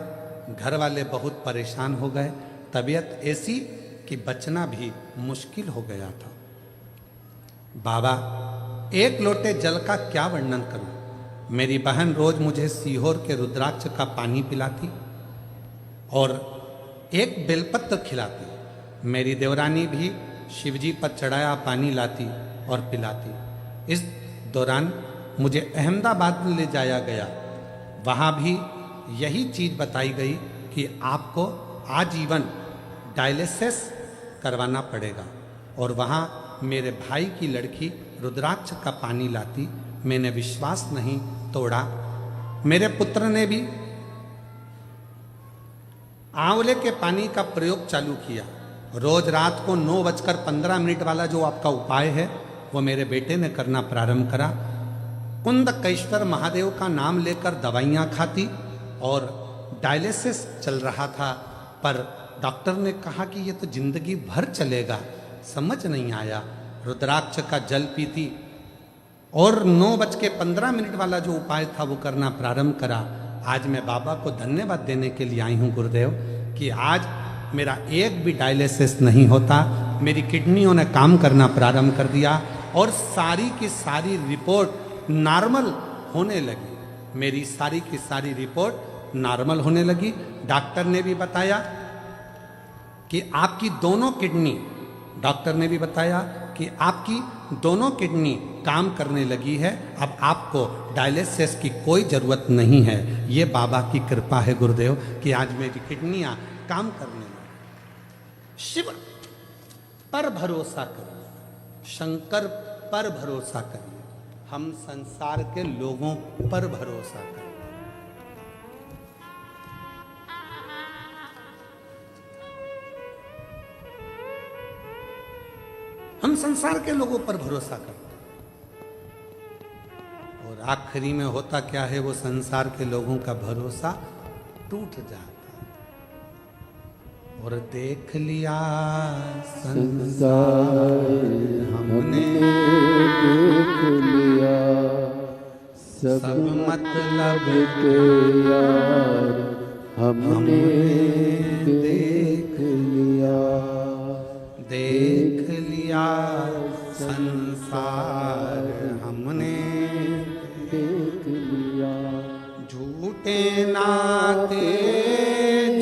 घर वाले बहुत परेशान हो गए, तबीयत ऐसी कि बचना भी मुश्किल हो गया था। बाबा, एक लोटे जल का क्या वर्णन करूं। मेरी बहन रोज मुझे सीहोर के रुद्राक्ष का पानी पिलाती और एक बेलपत्र खिलाती। मेरी देवरानी भी शिवजी पर चढ़ाया पानी लाती और पिलाती। इस दौरान मुझे अहमदाबाद ले जाया गया, वहाँ भी यही चीज़ बताई गई कि आपको आजीवन डायलिसिस करवाना पड़ेगा। और वहाँ मेरे भाई की लड़की रुद्राक्ष का पानी लाती, मैंने विश्वास नहीं तोड़ा। मेरे पुत्र ने भी आंवले के पानी का प्रयोग चालू किया। रोज रात को 9:15 वाला जो आपका उपाय है वो मेरे बेटे ने करना प्रारंभ करा। कुंदकेश्वर महादेव का नाम लेकर दवाइयाँ खाती और डायलिसिस चल रहा था, पर डॉक्टर ने कहा कि ये तो जिंदगी भर चलेगा। समझ नहीं आया, रुद्राक्ष का जल पीती और 9:15 वाला जो उपाय था वो करना प्रारंभ करा। आज मैं बाबा को धन्यवाद देने के लिए आई हूँ गुरुदेव कि आज मेरा एक भी डायलिसिस नहीं होता, मेरी किडनियों ने काम करना प्रारंभ कर दिया और सारी की सारी रिपोर्ट नॉर्मल होने लगी। मेरी सारी की सारी रिपोर्ट नॉर्मल होने लगी। डॉक्टर ने भी बताया कि आपकी दोनों किडनी, डॉक्टर ने भी बताया कि आपकी दोनों किडनी काम करने लगी है, अब आपको डायलिसिस की कोई ज़रूरत नहीं है। ये बाबा की कृपा है गुरुदेव कि आज मेरी किडनियाँ काम करने लगी। शिव पर भरोसा करिए, शंकर पर भरोसा करिए, हम संसार के लोगों पर भरोसा करें। हम संसार के लोगों पर भरोसा करते हैं और आखिरी में होता क्या है, वो संसार के लोगों का भरोसा टूट जाता है। और देख लिया संसार हमने, देख लिया सब मतलब के यार हमने देख लिया, देख लिया संसार हमने, देख लिया झूठे नाते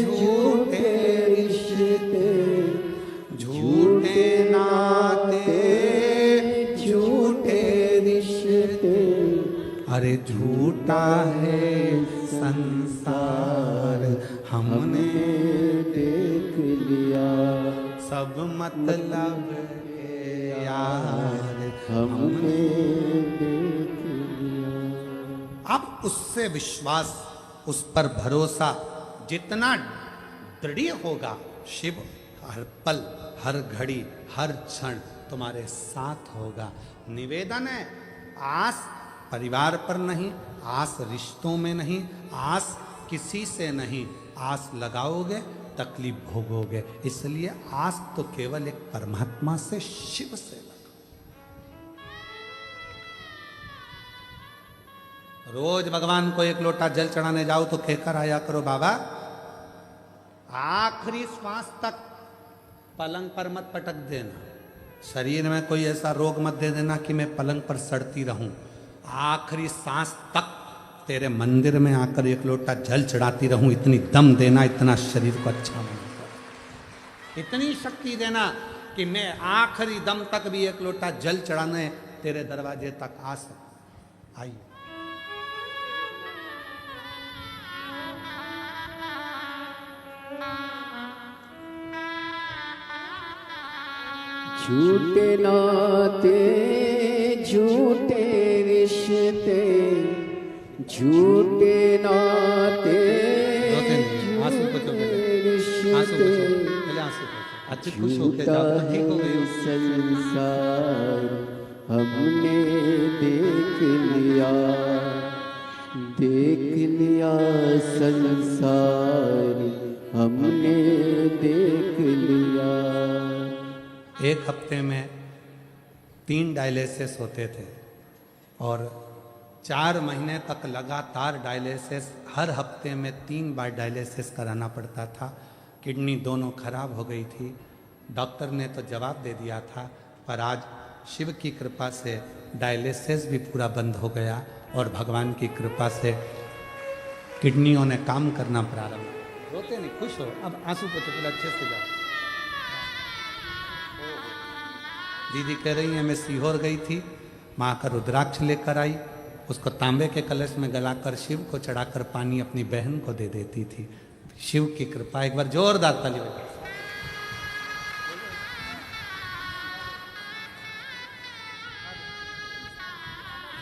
झूठे रिश्ते, झूठे नाते झूठे रिश्ते, अरे झूठा है संसार हमने देख लिया, सब मतलब के यार हमने देख लिया। अब उससे विश्वास, उस पर भरोसा जितना दृढ़ होगा, शिव हर पल, हर घड़ी, हर क्षण तुम्हारे साथ होगा। निवेदन है, आस परिवार पर नहीं, आस रिश्तों में नहीं, आस किसी से नहीं, आस लगाओगे तकलीफ भोगोगे। इसलिए आस तो केवल एक परमात्मा से, शिव से लगाओ। रोज भगवान को एक लोटा जल चढ़ाने जाओ तो कहकर आया करो, बाबा आखिरी श्वास तक पलंग पर मत पटक देना, शरीर में कोई ऐसा रोग मत दे देना कि मैं पलंग पर सड़ती रहूं। आखिरी सांस तक तेरे मंदिर में आकर एक लोटा जल चढ़ाती रहूं, इतनी दम देना, इतना शरीर को अच्छा बनाना, इतनी शक्ति देना कि मैं आखिरी दम तक भी एक लोटा जल चढ़ाने तेरे दरवाजे तक आ सकूं। आइए झूठे नाते झूठे रिश्ते, झूठे नाते रोते नहीं, आंसू पोंछो पहले, आंसू पोंछो पहले, आंसू पोंछो। अच्छी खुश होके जाओ तो ठीक हो गई हो। संसार हमने देख लिया, देख लिया संसार हमने देख लिया। एक हफ्ते में 3 डायलिसिस होते थे और 4 महीने तक लगातार डायलिसिस, हर हफ्ते में 3 बार डायलिसिस कराना पड़ता था। किडनी दोनों खराब हो गई थी। डॉक्टर ने तो जवाब दे दिया था, पर आज शिव की कृपा से डायलिसिस भी पूरा बंद हो गया और भगवान की कृपा से किडनियों ने काम करना प्रारंभ। रोते नहीं, खुश हो। अब आंसू पोंछो पहले, अच्छे से जाओ। दीदी कह रही है मैं सीहोर गई थी, माँ का रुद्राक्ष लेकर आई, उसको तांबे के कलश में गलाकर शिव को चढ़ाकर पानी अपनी बहन को दे देती थी। शिव की कृपा। एक बार जोरदार ताली बजाओ।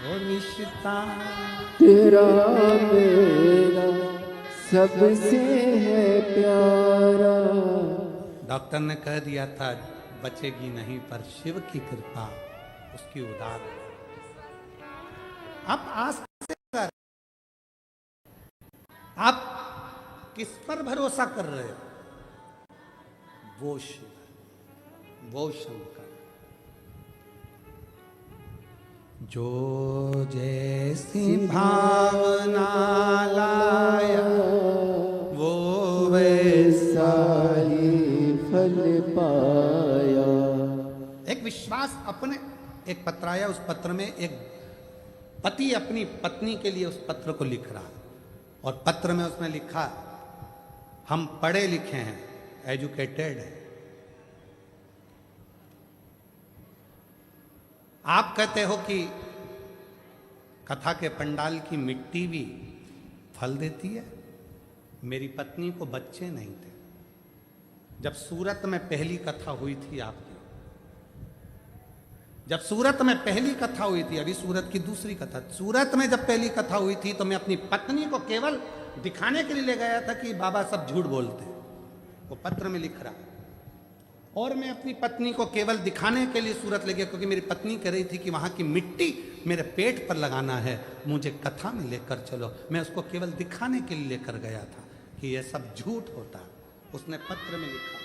वो रिश्ता तेरा मेरा सबसे है प्यारा। डॉक्टर ने कह दिया था बचेगी नहीं, पर शिव की कृपा उसकी उदार है। आप आस से कर, आप किस पर भरोसा कर रहे हो? वो शिव, वो शंकर। जो जैसी भावना लाया वो वैसा ही फल पाया। एक विश्वास अपने, एक पत्र आया, उस पत्र में एक पति अपनी पत्नी के लिए उस पत्र को लिख रहा और पत्र में उसने लिखा हम पढ़े लिखे हैं, एजुकेटेड है। आप कहते हो कि कथा के पंडाल की मिट्टी भी फल देती है। मेरी पत्नी को बच्चे नहीं थे जब सूरत में पहली कथा हुई थी आपकी, जब सूरत में पहली कथा हुई थी, अभी सूरत की दूसरी कथा, सूरत में जब पहली कथा हुई थी तो मैं अपनी पत्नी को केवल दिखाने के लिए ले गया था कि बाबा सब झूठ बोलते हैं, वो पत्र में लिख रहा। और मैं अपनी पत्नी को केवल दिखाने के लिए सूरत ले गया क्योंकि मेरी पत्नी कह रही थी कि वहां की मिट्टी मेरे पेट पर लगाना है, मुझे कथा में लेकर चलो। मैं उसको केवल दिखाने के लिए लेकर गया था कि यह सब झूठ होता है। उसने पत्र में लिखा,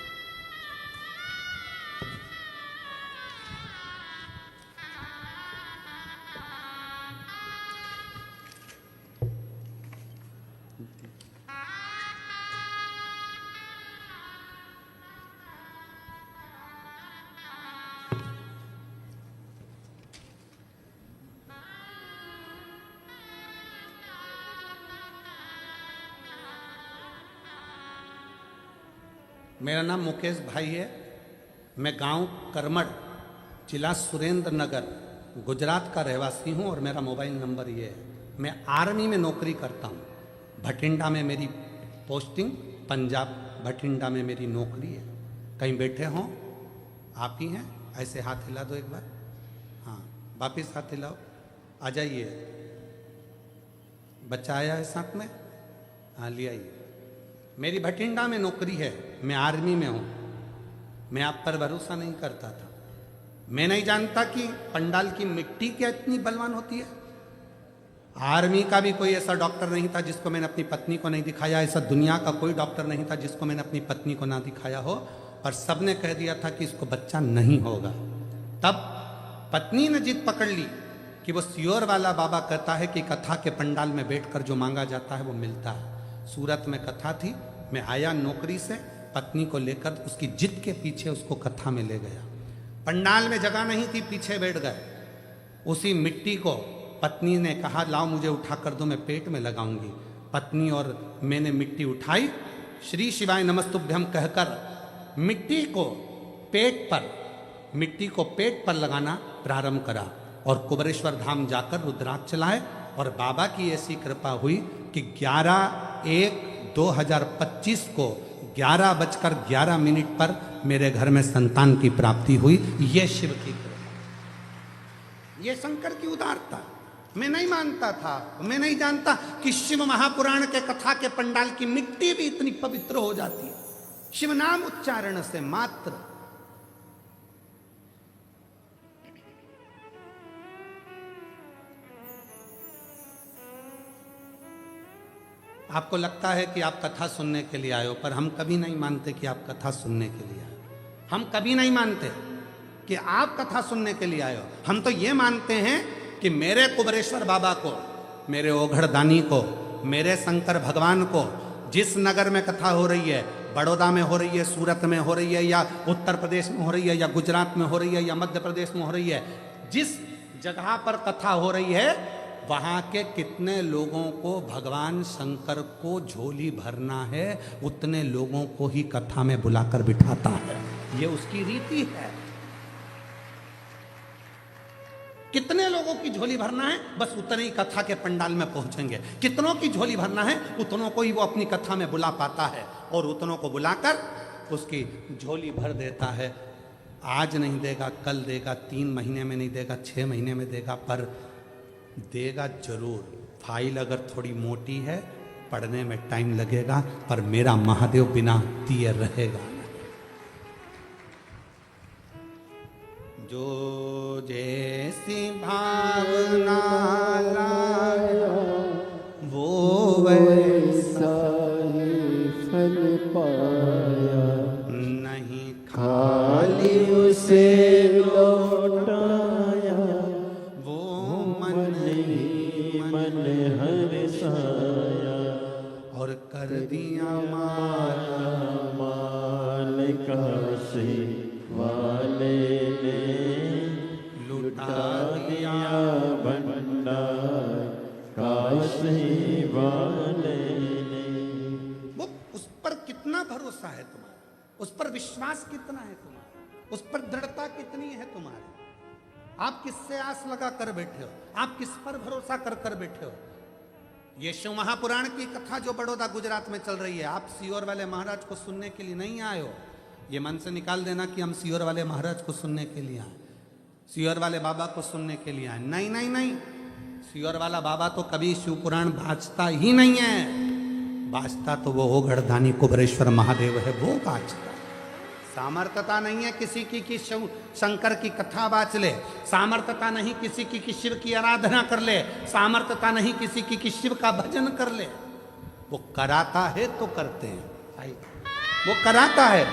मेरा नाम मुकेश भाई है, मैं गांव करमड़, जिला सुरेंद्र नगर, गुजरात का रहवासी हूं और मेरा मोबाइल नंबर ये है। मैं आर्मी में नौकरी करता हूं, भटिंडा में मेरी पोस्टिंग, पंजाब भटिंडा में मेरी नौकरी है। कहीं बैठे हों, आप ही हैं, ऐसे हाथ हिला दो एक बार, हाँ वापिस हाथ हिलाओ, आ जाइए। बच्चा आया है साथ में, हाँ ले आइए। मेरी भटिंडा में नौकरी है, मैं आर्मी में हूं। मैं आप पर भरोसा नहीं करता था, मैं नहीं जानता कि पंडाल की मिट्टी क्या इतनी बलवान होती है। आर्मी का भी कोई ऐसा डॉक्टर नहीं था जिसको मैंने अपनी पत्नी को नहीं दिखाया, ऐसा दुनिया का कोई डॉक्टर नहीं था जिसको मैंने अपनी पत्नी को ना दिखाया हो, और सबने कह दिया था कि इसको बच्चा नहीं होगा। तब पत्नी ने जिद पकड़ ली कि वो सियोर वाला बाबा कहता है कि कथा के पंडाल में बैठकर जो मांगा जाता है वो मिलता है। सूरत में कथा थी, मैं आया नौकरी से, पत्नी को लेकर उसकी जिद के पीछे उसको कथा में ले गया। पंडाल में जगह नहीं थी, पीछे बैठ गए। उसी मिट्टी को पत्नी ने कहा लाओ मुझे उठा कर दो, मैं पेट में लगाऊंगी। पत्नी और मैंने मिट्टी उठाई, श्री शिवाय नमस्तुभ्यम कहकर मिट्टी को पेट पर लगाना प्रारंभ करा और कुबरेश्वर धाम जाकर रुद्राक्ष लाए। और बाबा की ऐसी कृपा हुई कि 11/1/2025 को 11:11 पर मेरे घर में संतान की प्राप्ति हुई। ये शिव की कृपा, ये शंकर की उदारता। मैं नहीं मानता था, मैं नहीं जानता कि शिव महापुराण के कथा के पंडाल की मिट्टी भी इतनी पवित्र हो जाती है शिव नाम उच्चारण से मात्र। आपको लगता है कि आप कथा सुनने के लिए आए हो, पर हम कभी नहीं मानते कि आप कथा सुनने के लिए आए हो। हम कभी नहीं मानते कि आप कथा सुनने के लिए आए हो। हम तो ये मानते हैं कि मेरे कुबरेश्वर बाबा को, मेरे ओघड़दानी को, मेरे शंकर भगवान को, जिस नगर में कथा हो रही है, बड़ौदा में हो रही है, सूरत में हो रही है, या उत्तर प्रदेश में हो रही है, या गुजरात में हो रही है, या मध्य प्रदेश में हो रही है, जिस जगह पर कथा हो रही है वहाँ के कितने लोगों को भगवान शंकर को झोली भरना है, उतने लोगों को ही कथा में बुलाकर बिठाता है। ये उसकी रीति है। कितने लोगों की झोली भरना है, बस उतने ही कथा के पंडाल में पहुंचेंगे। कितनों की झोली भरना है, उतनों को ही वो अपनी कथा में बुला पाता है, और उतनों को बुलाकर उसकी झोली भर देता है। आज नहीं देगा, कल देगा, 3 महीने में नहीं देगा, 6 महीने में देगा, पर देगा जरूर। फाइल अगर थोड़ी मोटी है, पढ़ने में टाइम लगेगा, पर मेरा महादेव बिना दिए रहेगा। जो जैसी भावना लाया वो वैसा ही फल पाया, नहीं खाली उसे लौटाया, वो मन ही मन हर्षाया, और कर दिया माला माल काशी वाले ने लुटा दिया भंडार काशी वाले ने। वो उस पर कितना भरोसा है तुम्हारा, उस पर विश्वास कितना है तुम्हारा, उस पर दृढ़ता कितनी है तुम्हारी। आप किससे आस लगा कर बैठे हो, आप किस पर भरोसा कर कर बैठे हो। ये शिव महापुराण की कथा जो बड़ौदा गुजरात में चल रही है, आप सीहोर वाले महाराज को सुनने के लिए नहीं आए हो। ये मन से निकाल देना कि हम सीहोर वाले महाराज को सुनने के लिए आए, सीहोर वाले बाबा को सुनने के लिए आए। नहीं नहीं नहीं, सीहोर वाला बाबा तो कभी शिव पुराण बाजता ही नहीं है। बाजता तो वो ओघड़दानी कुबरेश्वर महादेव है, वो बाजता। सामर्थ्यता नहीं है किसी की कि शिव शंकर की कथा बाच ले, सामर्थ्यता नहीं किसी की कि शिव की आराधना कर ले, सामर्थ्यता नहीं किसी की कि शिव का भजन कर ले। वो कराता है तो करते हैं भाई, वो कराता है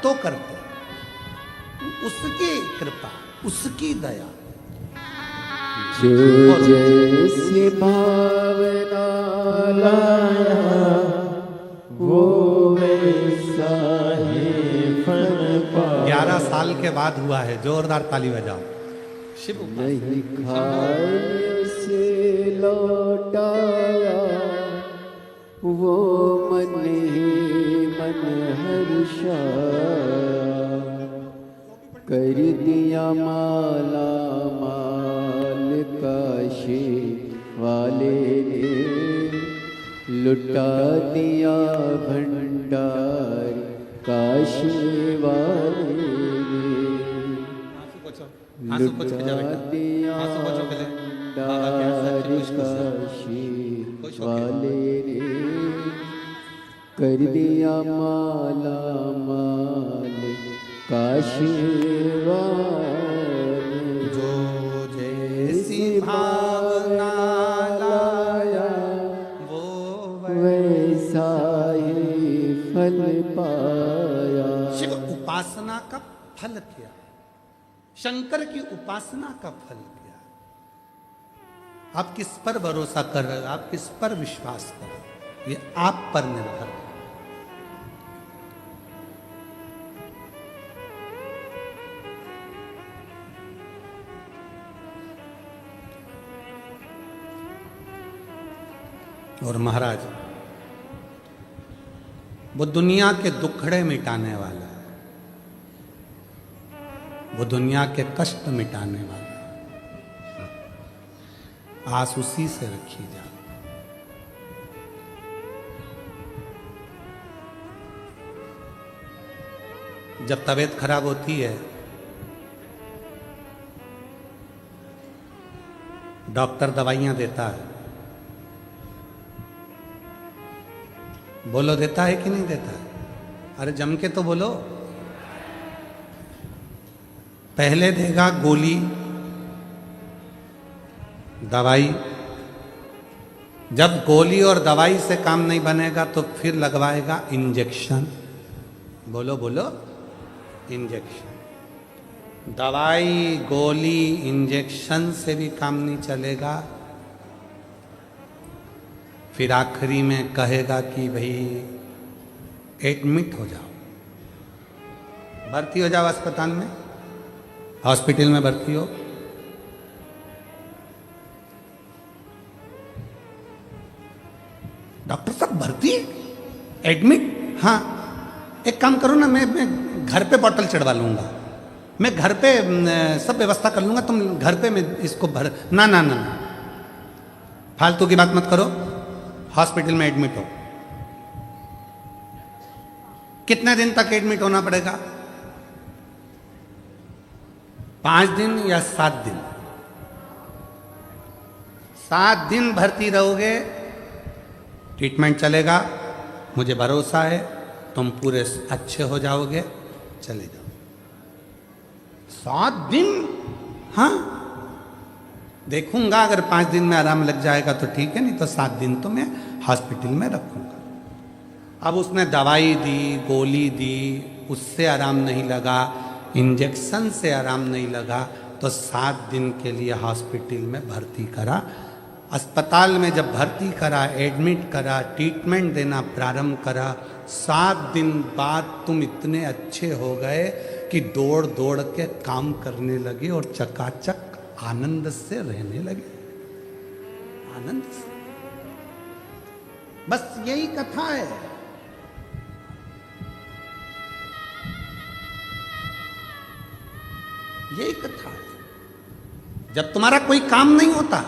तो करते हैं। उसकी कृपा, उसकी दया। जो जैसी भावना लाया वो वैसा ही फल पाया। 11 साल के बाद हुआ है, जोरदार ताली बजाओ। शिव नहीं खाली उसे लौटाया, वो मन ही मन हर्षाया, कर दिया माला माल काशी वाले ने, लुटा दिया भंडार काशी वाले ने, आंसू पोंछो के जा लुटा बेटा, दिया आंसू पोंछो के ले। बाबा के भंडार हाथ से खुश खुश रहो। काशी वाले ने, कर दिया माला माल काशी वाले। जो जैसी भावना लाया वो वैसा ही फल पाया। शिव उपासना का फल क्या है, शंकर की उपासना का फल क्या है। आप किस पर भरोसा कर रहे हो, आप किस पर विश्वास कर रहे हो, ये आप पर निर्भर है। और महाराज वो दुनिया के दुखड़े मिटाने वाला है, वो दुनिया के कष्ट मिटाने वाला है। आस उसी से रखी जा। जब तबीयत खराब होती है, डॉक्टर दवाइयां देता है, बोलो देता है कि नहीं देता है? अरे जम के तो बोलो। पहले देगा गोली, दवाई। जब गोली और दवाई से काम नहीं बनेगा तो फिर लगवाएगा इंजेक्शन। बोलो बोलो, इंजेक्शन। दवाई, गोली, इंजेक्शन से भी काम नहीं चलेगा, फिर आखिरी में कहेगा कि भाई एडमिट हो जाओ, भर्ती हो जाओ अस्पताल में, हॉस्पिटल में भर्ती हो। डॉक्टर साहब भर्ती, एडमिट? हाँ, एक काम करो ना, मैं घर पे बॉटल चढ़वा लूंगा, मैं घर पे सब व्यवस्था कर लूंगा, तुम घर पे मैं इसको भर। ना ना ना, फालतू की बात मत करो, हॉस्पिटल में एडमिट हो। कितने दिन तक एडमिट होना पड़ेगा? 5 दिन या 7 दिन? 7 दिन भर्ती रहोगे, ट्रीटमेंट चलेगा, मुझे भरोसा है तुम पूरे अच्छे हो जाओगे, चले जाओ। 7 दिन? हाँ, देखूंगा, अगर 5 दिन में आराम लग जाएगा तो ठीक है, नहीं तो 7 दिन तो मैं हॉस्पिटल में रखूंगा। अब उसने दवाई दी, गोली दी, उससे आराम नहीं लगा, इंजेक्शन से आराम नहीं लगा, तो 7 दिन के लिए हॉस्पिटल में भर्ती करा। अस्पताल में जब भर्ती करा, एडमिट करा, ट्रीटमेंट देना प्रारंभ करा, 7 दिन बाद तुम इतने अच्छे हो गए कि दौड़ दौड़ के काम करने लगे और चकाचक आनंद से रहने लगे, आनंद से। बस यही कथा है। यही कथा है। जब तुम्हारा कोई काम नहीं होता,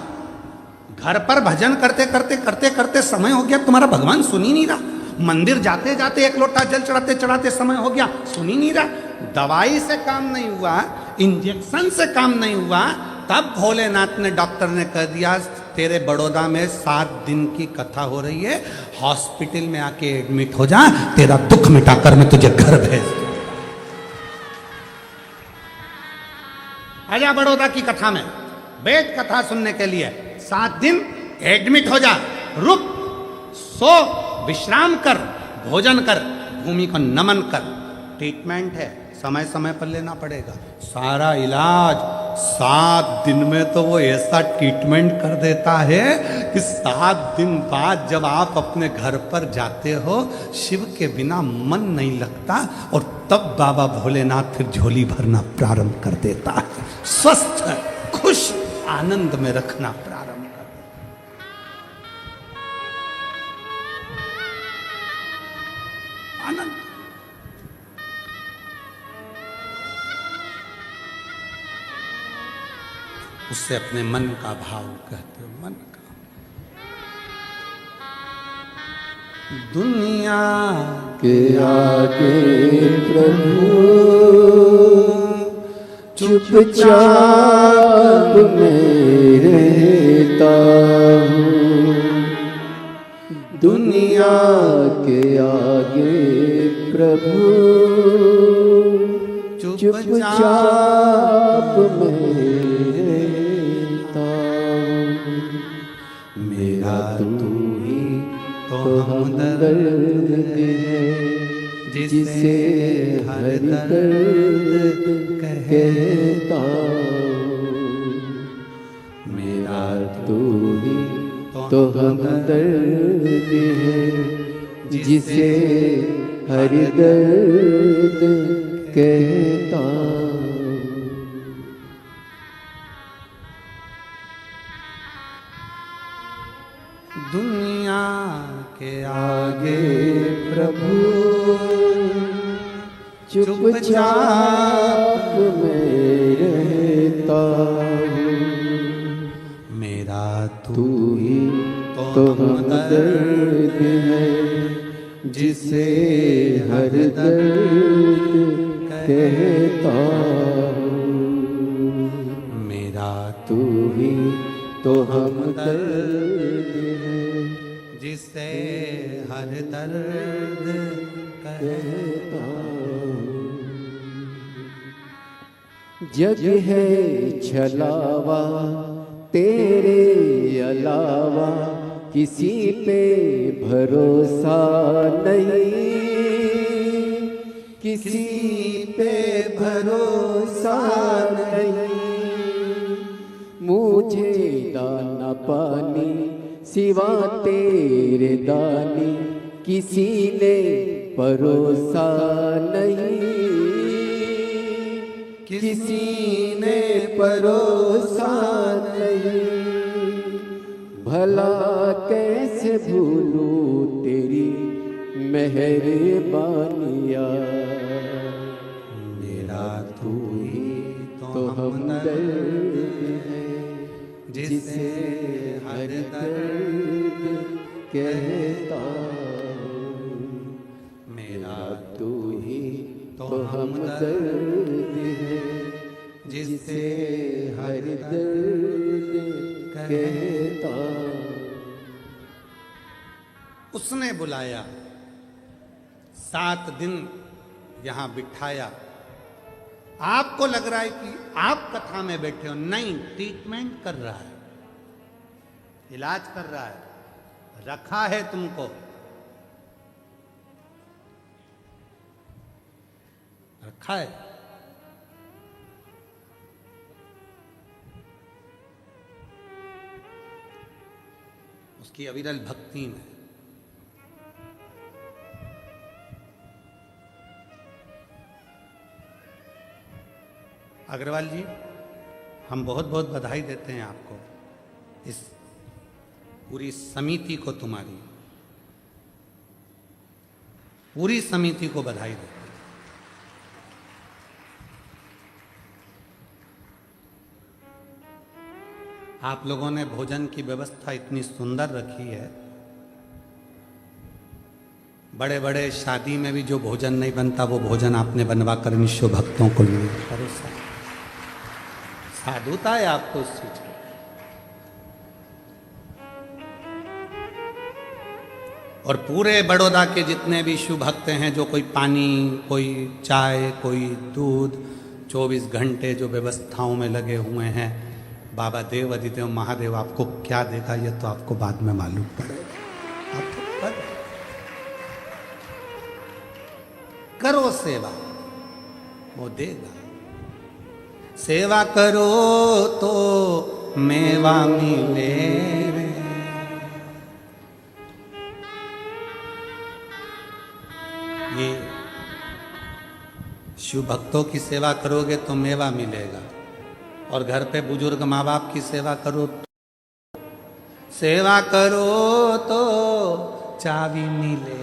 घर पर भजन करते करते करते करते समय हो गया, तुम्हारा भगवान सुन ही नहीं रहा, मंदिर जाते जाते 1 लोटा जल चढ़ाते चढ़ाते समय हो गया, सुन ही नहीं रहा, दवाई से काम नहीं हुआ, इंजेक्शन से काम नहीं हुआ, तब भोलेनाथ ने, डॉक्टर ने कह दिया तेरे बड़ौदा में 7 दिन की कथा हो रही है, हॉस्पिटल में आके एडमिट हो जा, तेरा दुख मिटाकर मैं तुझे घर भेज दूं। आजा बड़ौदा की कथा में, वेद कथा सुनने के लिए। 7 दिन एडमिट हो जा, रुक, सो, विश्राम कर, भोजन कर, भूमि को नमन कर। ट्रीटमेंट है, समय समय पर लेना पड़ेगा, सारा इलाज 7 दिन में तो वो ऐसा ट्रीटमेंट कर देता है कि 7 दिन बाद जब आप अपने घर पर जाते हो, शिव के बिना मन नहीं लगता, और तब बाबा भोलेनाथ फिर झोली भरना प्रारंभ कर देता है, स्वस्थ, खुश, आनंद में रखना प्रारंभ कर देता है। आनंद। उससे अपने मन का भाव कहते हो, मन का। दुनिया के आगे प्रभु चुपचाप में रहता हूँ, दुनिया के आगे प्रभु चुपचाप में रहता हूँ, मेरा तू ही तो हमदर्द है, जिसे हर दर्द कहता हूँ, मेरा तू ही तो हमदर्द है, जिसे हर दर्द कहता हूँ। दुनिया के आगे प्रभु चुपचाप में रहता हूँ, मेरा तू ही तो हमदर्द है, जिसे हर दर्द कहता हूँ। मेरा तू ही तो हमदर्द है, जिसे हर दर्द कहता हूँ। जग है छलावा तेरे अलावा, किसी पे भरोसा नहीं, किसी पे भरोसा नहीं। मुझे दाना पानी सिवा तेरे दानी, किसी ने परोसा नहीं, किसी ने परोसा नहीं। भला कैसे भूलूं तेरी मेहरबानिया, मेरा तू ही तो हमदर्द है, जिसे हर दर्द कहता हूँ। मेरा तू ही तो हमदर्द है, जिसे हर दर्द कहता हूँ। उसने बुलाया, 7 दिन यहां बिठाया। आपको लग रहा है कि आप कथा में बैठे हो, नहीं, ट्रीटमेंट कर रहा है, इलाज कर रहा है, रखा है तुमको। रखा है। उसकी अविरल भक्ति में। अग्रवाल जी, हम बहुत बहुत बधाई देते हैं आपको, इस पूरी समिति को, तुम्हारी पूरी समिति को बधाई देते हैं। आप लोगों ने भोजन की व्यवस्था इतनी सुंदर रखी है। बड़े बड़े शादी में भी जो भोजन नहीं बनता, वो भोजन आपने बनवा कर निश्चय भक्तों को लिए। अरे साधुता है आपको उस चीज की। और पूरे बड़ौदा के जितने भी शिव भक्त हैं, जो कोई पानी, कोई चाय, कोई दूध, 24 घंटे जो व्यवस्थाओं में लगे हुए हैं, बाबा देव अधिदेव महादेव आपको क्या देगा ये तो आपको बाद में मालूम पड़ेगा। आप करो सेवा, वो देगा। सेवा करो तो मेवा मिले रे। ये शिव भक्तों की सेवा करोगे तो मेवा मिलेगा, और घर पे बुजुर्ग माँ बाप की सेवा करो तो चाबी मिले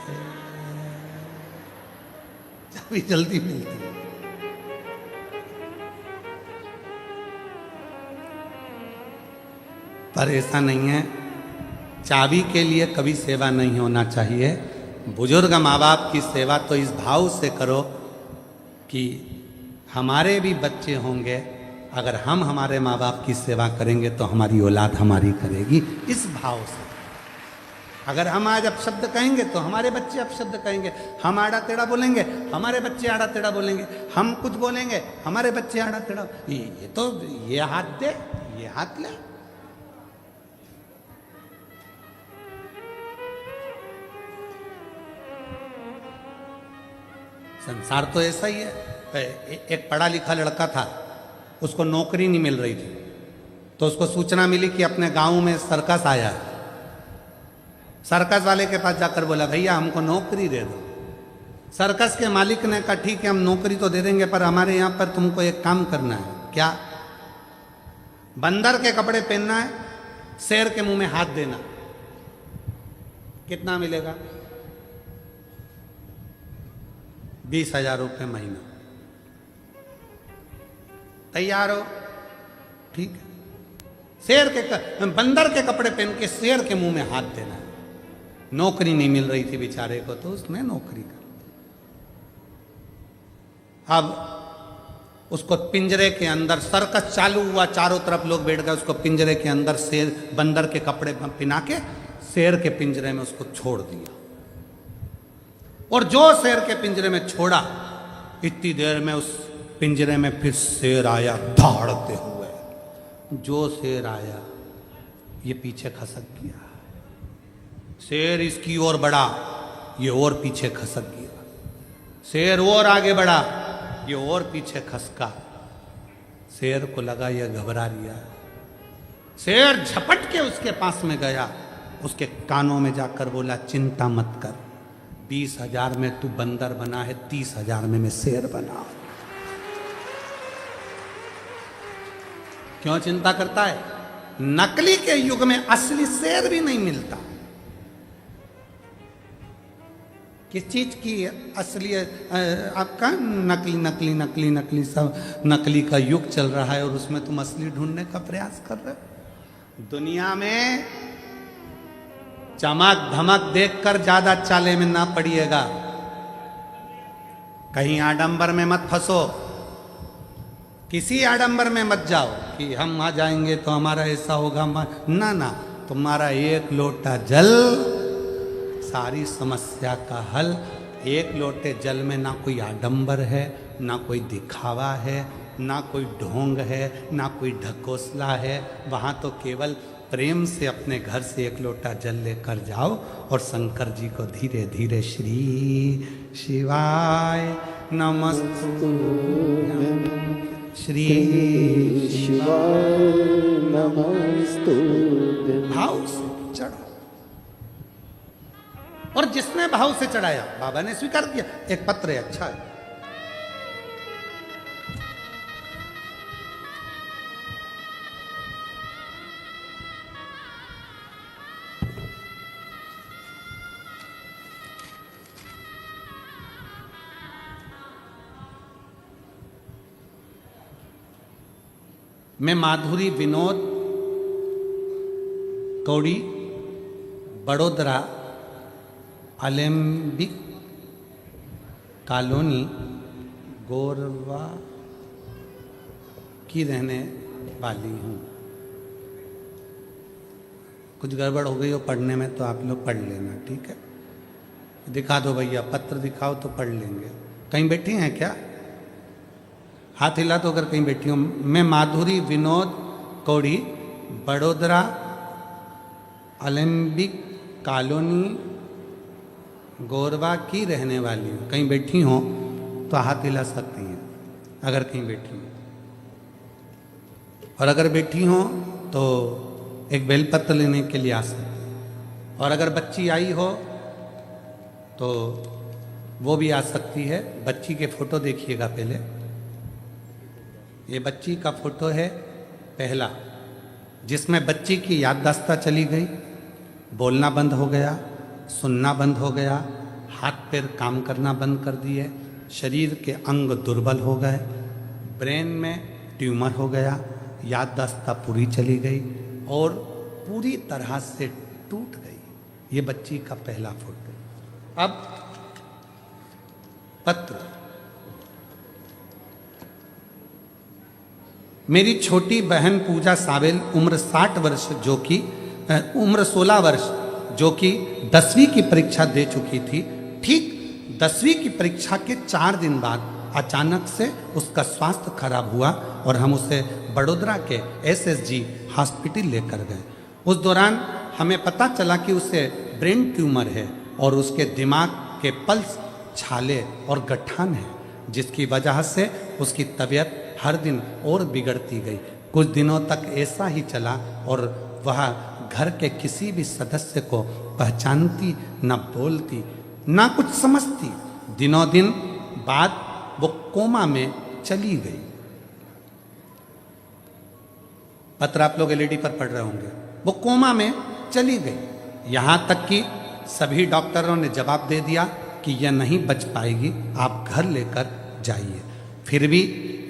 रे। चाबी जल्दी मिलती है। पर ऐसा नहीं है, चाबी के लिए कभी सेवा नहीं होना चाहिए। बुजुर्ग माँ बाप की सेवा तो इस भाव से करो कि हमारे भी बच्चे होंगे, अगर हम हमारे माँ बाप की सेवा करेंगे तो हमारी औलाद हमारी करेगी, इस भाव से। अगर हम आज अपशब्द कहेंगे तो हमारे बच्चे अपशब्द कहेंगे, हम आड़ा टेढ़ा बोलेंगे हमारे बच्चे आड़ा टेढ़ा बोलेंगे, हम कुछ बोलेंगे हमारे बच्चे आड़ा टेढ़ा। ये तो ये हाथ दे, ये हाथ ले। संसार तो ऐसा ही है। एक पढ़ा लिखा लड़का था, उसको नौकरी नहीं मिल रही थी, तो उसको सूचना मिली कि अपने गांव में सर्कस आया है। सर्कस वाले के पास जाकर बोला, भैया हमको नौकरी दे दो। सर्कस के मालिक ने कहा, ठीक है हम नौकरी तो दे देंगे, पर हमारे यहाँ पर तुमको एक काम करना है। क्या? बंदर के कपड़े पहनना है, शेर के मुंह में हाथ देना। कितना मिलेगा? 20,000 रुपये महीना। तैयार हो? ठीक है। बंदर के कपड़े पहन के शेर के मुंह में हाथ देना है। नौकरी नहीं मिल रही थी बेचारे को, तो उसने नौकरी कर। अब उसको पिंजरे के अंदर, सर्कस चालू हुआ, चारों तरफ लोग बैठ गए, उसको पिंजरे के अंदर शेर, बंदर के कपड़े पिना के शेर के पिंजरे में उसको छोड़ दिया। और जो शेर के पिंजरे में छोड़ा, इतनी देर में उस पिंजरे में फिर शेर आया दौड़ते हुए। जो शेर आया ये पीछे खसक गया, शेर इसकी ओर बढ़ा, ये और पीछे खसक गया, शेर और आगे बढ़ा, ये और पीछे खसका। शेर को लगा ये घबरा रिया। शेर झपट के उसके पास में गया, उसके कानों में जाकर बोला, चिंता मत कर, 20,000 में तू बंदर बना है, 30,000 में मैं शेर बना। क्यों चिंता करता है? नकली के युग में असली शेर भी नहीं मिलता। किस चीज की असली? आपका नकली नकली नकली नकली, सब नकली का युग चल रहा है और उसमें तुम असली ढूंढने का प्रयास कर रहे हो। दुनिया में चमक धमक देखकर ज्यादा चाले में ना पड़िएगा, कहीं आडंबर में मत फंसो, किसी आडंबर में मत जाओ कि हम आ जाएंगे तो हमारा ऐसा होगा। ना ना, तुम्हारा एक लोटा जल सारी समस्या का हल। एक लोटे जल में ना कोई आडंबर है, ना कोई दिखावा है, ना कोई ढोंग है, ना कोई ढकोसला है। वहाँ तो केवल प्रेम से अपने घर से एक लोटा जल लेकर जाओ और शंकर जी को धीरे धीरे श्री शिवाय नमस्तुभ्यं, श्री शिवाय नमस्तुभ्यं भाव से चढ़ो। और जिसने भाव से चढ़ाया बाबा ने स्वीकार किया। एक पत्र है, अच्छा है। मैं माधुरी विनोद कौड़ी, बड़ोदरा अलेम्बिक कॉलोनी गोरवा की रहने वाली हूँ। कुछ गड़बड़ हो गई हो पढ़ने में तो आप लोग पढ़ लेना, ठीक है? दिखा दो भैया, पत्र दिखाओ तो पढ़ लेंगे। कहीं बैठी हैं क्या? हाथ हिला तो अगर कहीं बैठी हूँ। मैं माधुरी विनोद कौड़ी, बड़ोदरा अलेम्बिक कॉलोनी गोरवा की रहने वाली हूँ। कहीं बैठी हो तो हाथ हिला सकती हैं अगर कहीं बैठी हो, और अगर बैठी हो तो एक बेलपत्र लेने के लिए आ सकती। और अगर बच्ची आई हो तो वो भी आ सकती है। बच्ची के फोटो देखिएगा पहले। ये बच्ची का फोटो है पहला, जिसमें बच्ची की याददाश्त चली गई, बोलना बंद हो गया, सुनना बंद हो गया, हाथ पैर काम करना बंद कर दिए, शरीर के अंग दुर्बल हो गए, ब्रेन में ट्यूमर हो गया, याददाश्त पूरी चली गई और पूरी तरह से टूट गई। ये बच्ची का पहला फोटो। अब पत्र। मेरी छोटी बहन पूजा सावेल, उम्र 60 वर्ष, जो कि उम्र 16 वर्ष, जो कि 10वीं की परीक्षा दे चुकी थी। ठीक 10वीं की परीक्षा के 4 दिन बाद अचानक से उसका स्वास्थ्य खराब हुआ और हम उसे बड़ोदरा के SSG हॉस्पिटल लेकर गए। उस दौरान हमें पता चला कि उसे ब्रेन ट्यूमर है और उसके दिमाग के पल्स, छाले और गठान है, जिसकी वजह से उसकी तबीयत हर दिन और बिगड़ती गई। कुछ दिनों तक ऐसा ही चला और वह घर के किसी भी सदस्य को पहचानती, न बोलती, न कुछ समझती। दिनों दिन बाद वो कोमा में चली गई। पत्र आप लोग LED पर पढ़ रहे होंगे। वो कोमा में चली गई। यहाँ तक कि सभी डॉक्टरों ने जवाब दे दिया कि यह नहीं बच पाएगी, आप घर लेकर जाइए। फिर भी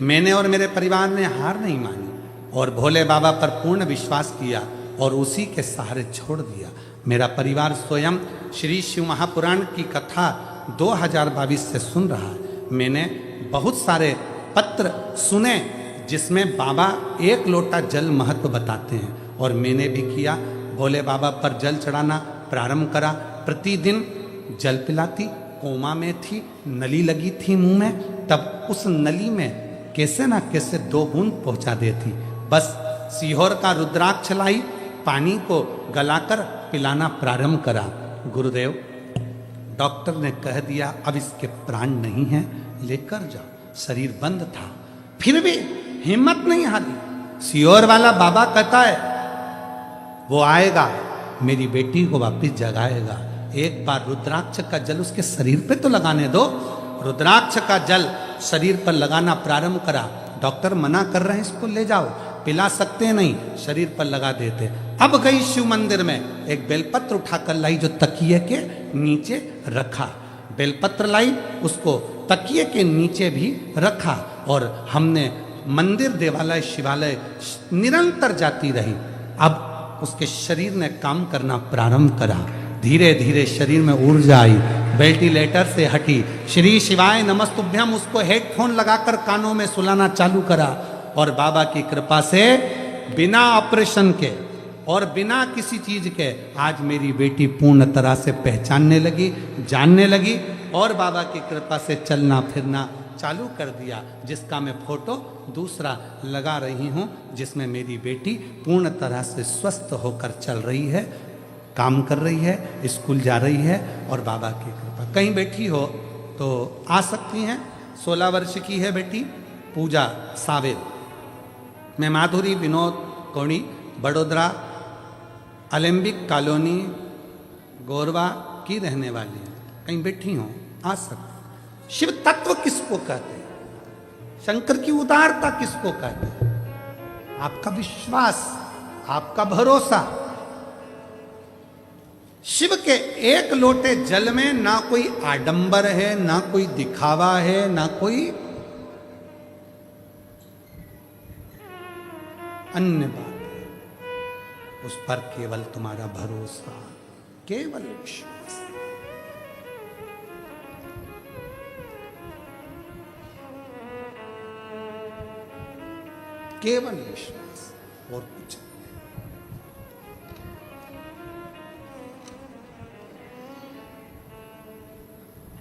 मैंने और मेरे परिवार ने हार नहीं मानी और भोले बाबा पर पूर्ण विश्वास किया और उसी के सहारे छोड़ दिया। मेरा परिवार स्वयं श्री शिव महापुराण की कथा 2022 से सुन रहा है। मैंने बहुत सारे पत्र सुने जिसमें बाबा एक लोटा जल महत्व बताते हैं, और मैंने भी किया। भोले बाबा पर जल चढ़ाना प्रारंभ करा। प्रतिदिन जल पिलाती, कोमा में थी, नली लगी थी मुंह में, तब उस नली में कैसे ना कैसे 2 बूंद पहुंचा देती। बस सीहोर का रुद्राक्ष लाई, पानी को गलाकर पिलाना प्रारंभ करा। गुरुदेव, डॉक्टर ने कह दिया अब इसके प्राण नहीं हैं, लेकर जाओ। शरीर बंद था, फिर भी हिम्मत नहीं हारी। सीहोर वाला बाबा कहता है वो आएगा, मेरी बेटी को वापिस जगाएगा। एक बार रुद्राक्ष का जल उसके शरीर पे तो लगाने दो। रुद्राक्ष का जल शरीर पर लगाना प्रारंभ करा। डॉक्टर मना कर रहे हैं इसको ले जाओ, पिला सकते नहीं, शरीर पर लगा देते। अब गई शिव मंदिर में, एक बेलपत्र उठाकर लाई जो तकिए के नीचे रखा। बेलपत्र लाई, उसको तकिए के नीचे भी रखा, और हमने मंदिर देवालय शिवालय निरंतर जाती रही। अब उसके शरीर ने काम करना प्रारंभ करा। धीरे धीरे शरीर में ऊर्जा आई, वेंटिलेटर से हटी। श्री शिवाय नमस्तुभ्यम उसको हेडफोन लगाकर कानों में सुलाना चालू करा, और बाबा की कृपा से बिना ऑपरेशन के और बिना किसी चीज के आज मेरी बेटी पूर्ण तरह से पहचानने लगी, जानने लगी, और बाबा की कृपा से चलना फिरना चालू कर दिया, जिसका मैं फोटो दूसरा लगा रही हूँ, जिसमें मेरी बेटी पूर्ण तरह से स्वस्थ होकर चल रही है, काम कर रही है, स्कूल जा रही है, और बाबा की कृपा। कहीं बैठी हो तो आ सकती हैं। 16 वर्ष की है बेटी पूजा सावेर। मैं माधुरी विनोद कोणी, बड़ोदरा एलेम्बिक कॉलोनी गोरवा की रहने वाली है। कहीं बैठी हो, आ सकती। शिव तत्व किसको कहते हैं? शंकर की उदारता किसको कहते हैं? आपका विश्वास, आपका भरोसा। शिव के एक लोटे जल में ना कोई आडंबर है, ना कोई दिखावा है, ना कोई अन्य बात है। उस पर केवल तुम्हारा भरोसा, केवल विश्वास। केवल विश्वास और कुछ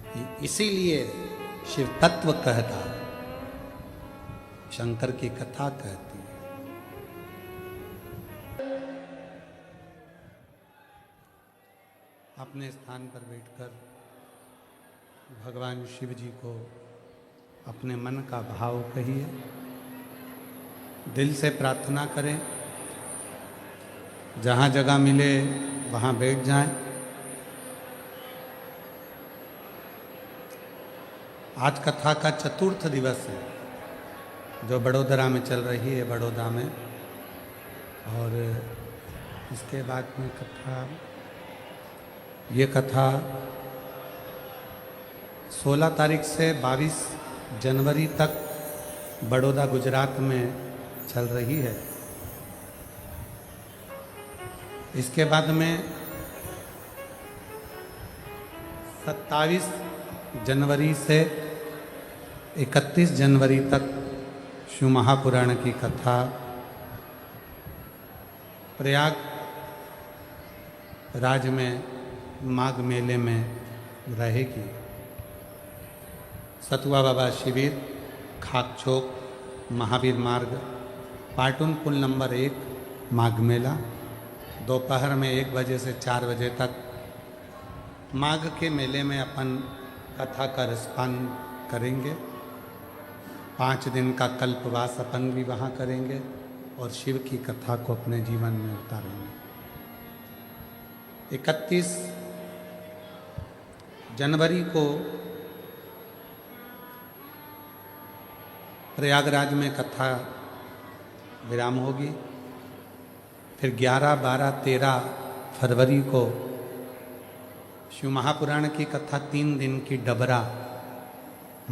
नहीं। इसीलिए शिव तत्व कहता, शंकर की कथा कहती है। अपने स्थान पर बैठकर भगवान शिव जी को अपने मन का भाव कहिए, दिल से प्रार्थना करें। जहाँ जगह मिले वहाँ बैठ जाएं। आज कथा का चतुर्थ दिवस है जो बड़ोदरा में चल रही है, बड़ौदा में। और इसके बाद में ये कथा 16 तारीख से 22 जनवरी तक बड़ौदा गुजरात में चल रही है। इसके बाद में 27 जनवरी से 31 जनवरी तक शिव महापुराण की कथा प्रयाग राज में माघ मेले में रहेगी। सतुआ बाबा शिविर, खाकचौक, महावीर मार्ग, पाटुन पुल नंबर 1, माघ मेला। दोपहर में 1 बजे से 4 बजे तक माघ के मेले में अपन कथा का रसपान करेंगे। 5 दिन का कल्पवास अपन भी वहाँ करेंगे और शिव की कथा को अपने जीवन में उतारेंगे। 31 जनवरी को प्रयागराज में कथा विराम होगी। फिर 11, 12, 13 फरवरी को शिव महापुराण की कथा 3 दिन की डबरा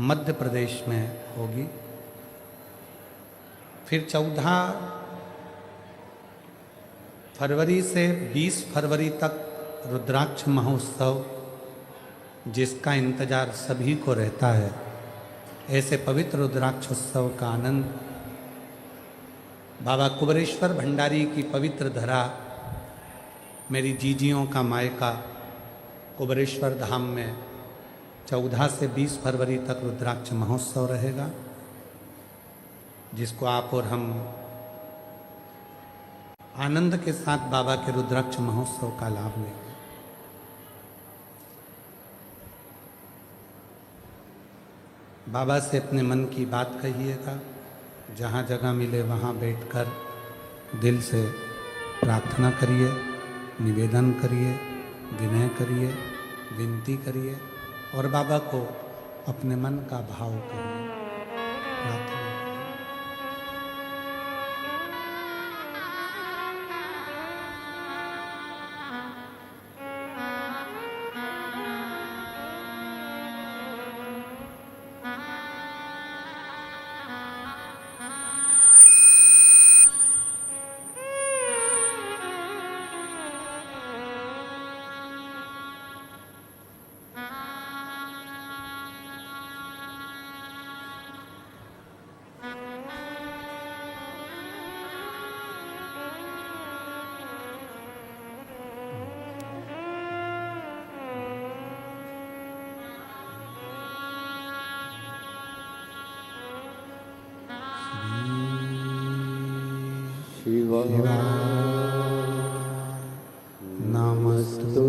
मध्य प्रदेश में होगी। फिर 14 फरवरी से 20 फरवरी तक रुद्राक्ष महोत्सव, जिसका इंतजार सभी को रहता है, ऐसे पवित्र रुद्राक्षोत्सव का आनंद बाबा कुबरेश्वर भंडारी की पवित्र धरा, मेरी जीजियों का मायका कुबरेश्वर धाम में 14 से 20 फरवरी तक रुद्राक्ष महोत्सव रहेगा, जिसको आप और हम आनंद के साथ बाबा के रुद्राक्ष महोत्सव का लाभ लेंगे। बाबा से अपने मन की बात कहिएगा, जहाँ जगह मिले वहाँ बैठकर दिल से प्रार्थना करिए, निवेदन करिए, विनय करिए, विनती करिए और बाबा को अपने मन का भाव करिए, प्रार्थना। शिवाय नमस्तु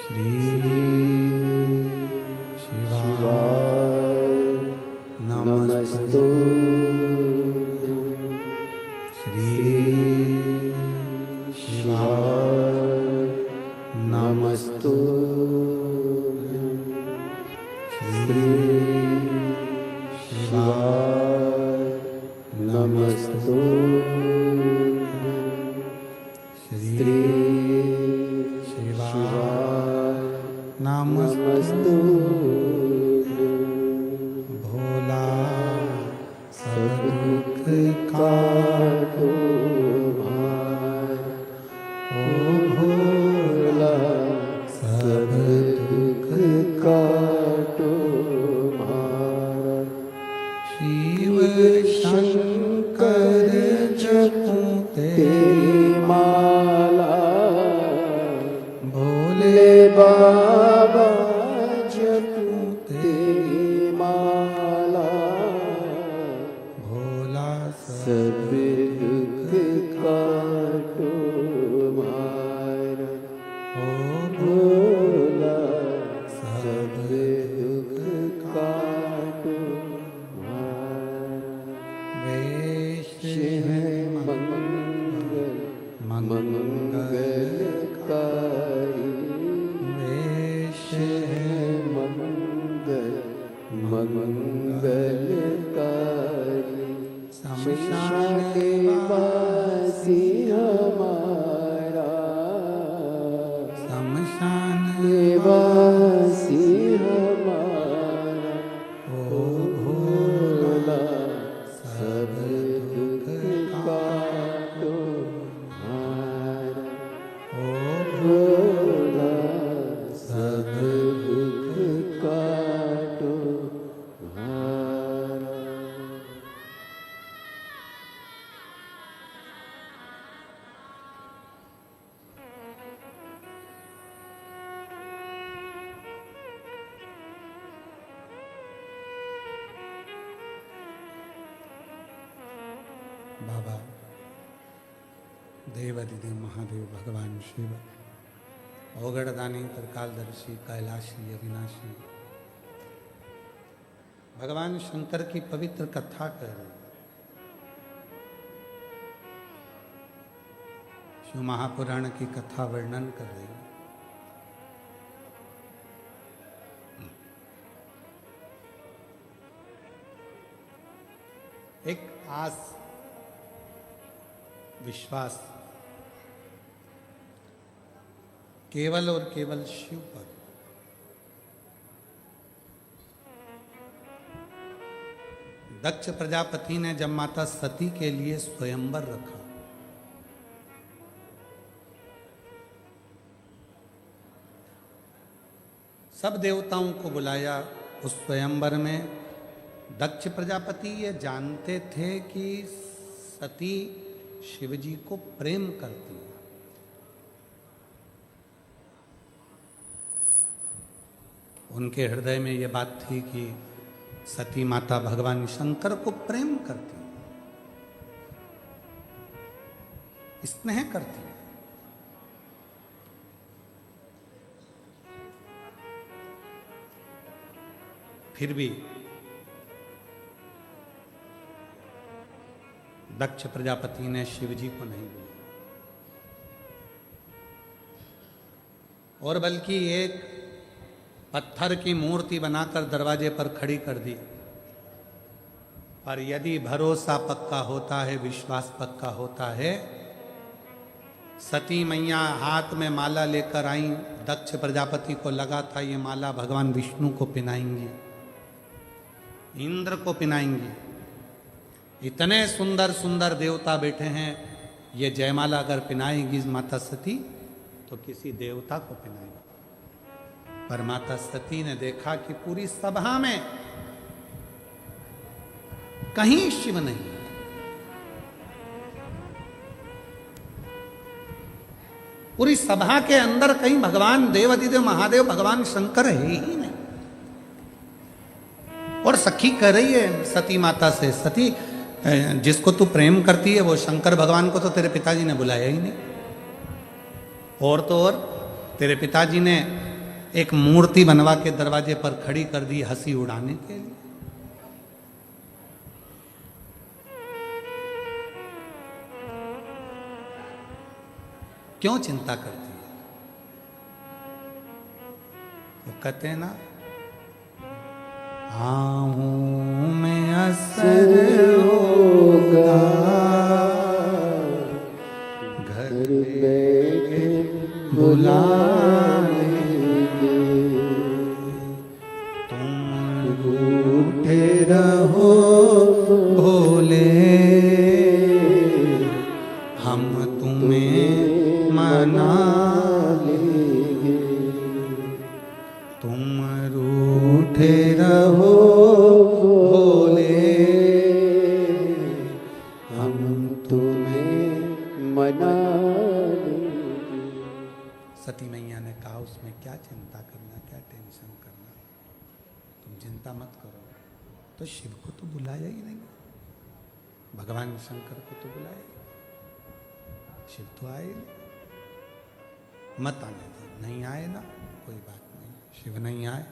श्री शिवाय नमस्तु श्री शिवाय नमस्तु श्री शिवाय नमस्तु श्री शिवाय नमस्तु भोला सब दुख काटो भार, ओ भोला सब दुख काटो भार। शिव शंकर जपूं तेरी माला भोले बाबा जपूं तेरी माला, भोला सब दुख काटो भार, ओ भोला सब दुख काटो भार। वेश है मंगल मंगलकारी, वेश है मंगल मंगलकारी। शमशान वासी हमारा, शमशान वासी हमारा, ओ भोला सब दुख काटो भार, ओ भोला सब दुख काटो भार। बाबा देवादिदेव महादेव भगवान शिव, ओगड़दानी त्रिकालदर्शी कैलाशी अविनाशी, भगवान शंकर की पवित्र कथा कर रहे हैं। शिव महापुराण की कथा वर्णन कर रहे हैं। एक आस, विश्वास केवल और केवल शिव पर। दक्ष प्रजापति ने जब माता सती के लिए स्वयंवर रखा, सब देवताओं को बुलाया उस स्वयंवर में। दक्ष प्रजापति ये जानते थे कि सती शिवजी को प्रेम करती है। उनके हृदय में ये बात थी कि सती माता भगवान शंकर को प्रेम करती है, स्नेह करती है। फिर भी दक्ष प्रजापति ने शिवजी को नहीं बुलाया और बल्कि एक पत्थर की मूर्ति बनाकर दरवाजे पर खड़ी कर दी। पर यदि भरोसा पक्का होता है, विश्वास पक्का होता है, सती मैया हाथ में माला लेकर आई। दक्ष प्रजापति को लगा था ये माला भगवान विष्णु को पहनाएंगी, इंद्र को पहनाएंगी। इतने सुंदर सुंदर देवता बैठे हैं, ये जयमाला अगर पहनाएगी माता सती तो किसी देवता को पहनाएगी। पर माता सती ने देखा कि पूरी सभा में कहीं शिव नहीं, पूरी सभा के अंदर कहीं भगवान देवाधिदेव महादेव भगवान शंकर है ही नहीं। और सखी कह रही है सती माता से, सती जिसको तू प्रेम करती है वो शंकर भगवान को तो तेरे पिताजी ने बुलाया ही नहीं। और तो और तेरे पिताजी ने एक मूर्ति बनवा के दरवाजे पर खड़ी कर दी हंसी उड़ाने के लिए। क्यों चिंता करती है? वो कहते हैं ना, आऊं में असर होगा, घर बैठे बुलाएंगे, तुम रूठे रहो भोले, हम तुम्हें मना लेंगे, तुम रूठे रहो भोले, हम तुम्हें मना लेंगे। सती मैया ने कहा उसमें क्या चिंता करना, क्या टेंशन करना, तुम चिंता मत करो। तो शिव को तो बुलाया ही नहीं, भगवान शंकर को तो बुलाया, शिव तो आए नहीं। मत आने दो, नहीं आए ना कोई बात नहीं, शिव नहीं आए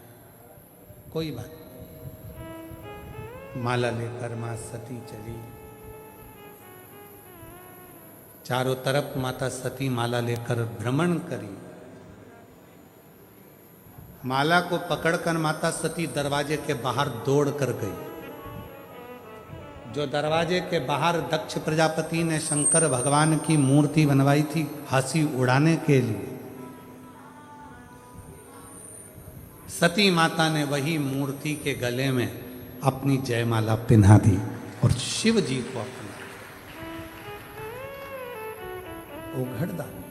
कोई बात नहीं। माला लेकर मां सती चली, चारों तरफ माता सती माला लेकर भ्रमण करी। माला को पकड़कर माता सती दरवाजे के बाहर दौड़ कर गई। जो दरवाजे के बाहर दक्ष प्रजापति ने शंकर भगवान की मूर्ति बनवाई थी हंसी उड़ाने के लिए, सती माता ने वही मूर्ति के गले में अपनी जयमाला पहना दी और शिव जी को अपना उघड़ डाला।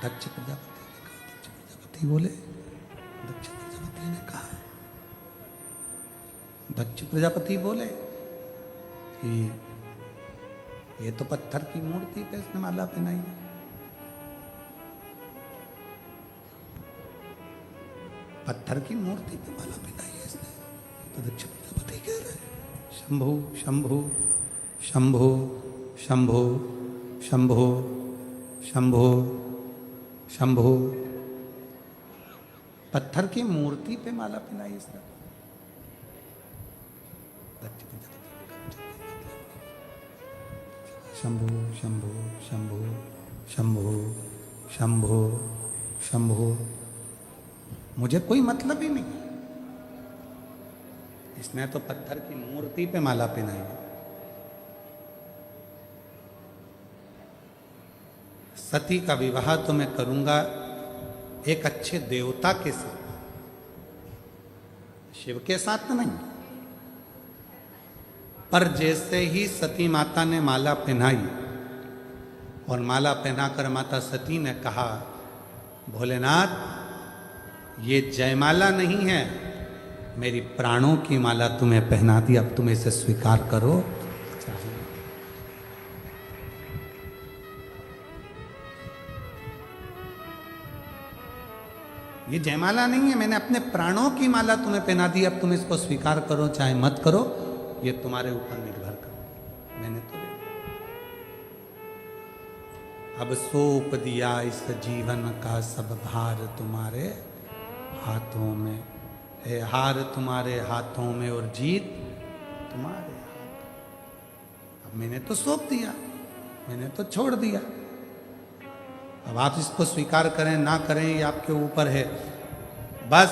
दक्ष प्रजापति बोले, दक्ष प्रजापति ने कहा, दक्ष प्रजापति बोले कि ये तो पत्थर की मूर्ति पे इसने माला पहनाई है। पत्थर की मूर्ति पे माला पहनाई है इसने। तो दक्ष प्रजापति कह रहे शंभु शंभु शंभु शंभु शंभु शंभु शंभु, पत्थर की मूर्ति पे माला पहनाई इसने। शंभु शंभु शंभु शंभु शंभु शंभु, मुझे कोई मतलब ही नहीं, इसने तो पत्थर की मूर्ति पे माला पहनाई है। सती का विवाह तो मैं करूंगा एक अच्छे देवता के साथ, शिव के साथ तो नहीं। पर जैसे ही सती माता ने माला पहनाई और माला पहनाकर माता सती ने कहा, भोलेनाथ ये जयमाला नहीं है, मेरी प्राणों की माला तुम्हें पहना दी, अब तुम इसे स्वीकार करो। ये जयमाला नहीं है, मैंने अपने प्राणों की माला तुम्हें पहना दी, अब तुम इसको स्वीकार करो चाहे मत करो, ये तुम्हारे ऊपर निर्भर करो, मैंने तो अब सौंप दिया इस जीवन का सब भार तुम्हारे हाथों में, है हार तुम्हारे हाथों में और जीत तुम्हारे हाथ। अब मैंने तो सौंप दिया, मैंने तो छोड़ दिया, अब आप इसको स्वीकार करें ना करें ये आपके ऊपर है। बस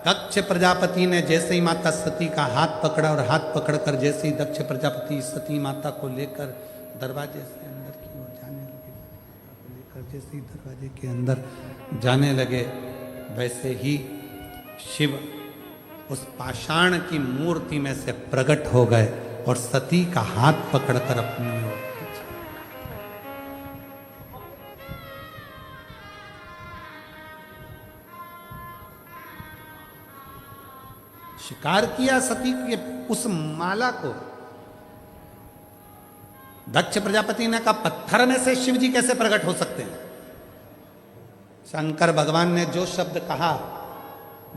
दक्ष प्रजापति ने जैसे ही माता सती का हाथ पकड़ा और हाथ पकड़कर जैसे ही दक्ष प्रजापति सती माता को लेकर दरवाजे से अंदर की ओर जाने लगे, लेकर जैसे ही दरवाजे के अंदर जाने लगे, वैसे ही शिव उस पाषाण की मूर्ति में से प्रकट हो गए और सती का हाथ पकड़कर अपनी ओर शिकार किया सती के उस माला को। दक्ष प्रजापति ने कहा, पत्थर में से शिव जी कैसे प्रकट हो सकते हैं? शंकर भगवान ने जो शब्द कहा,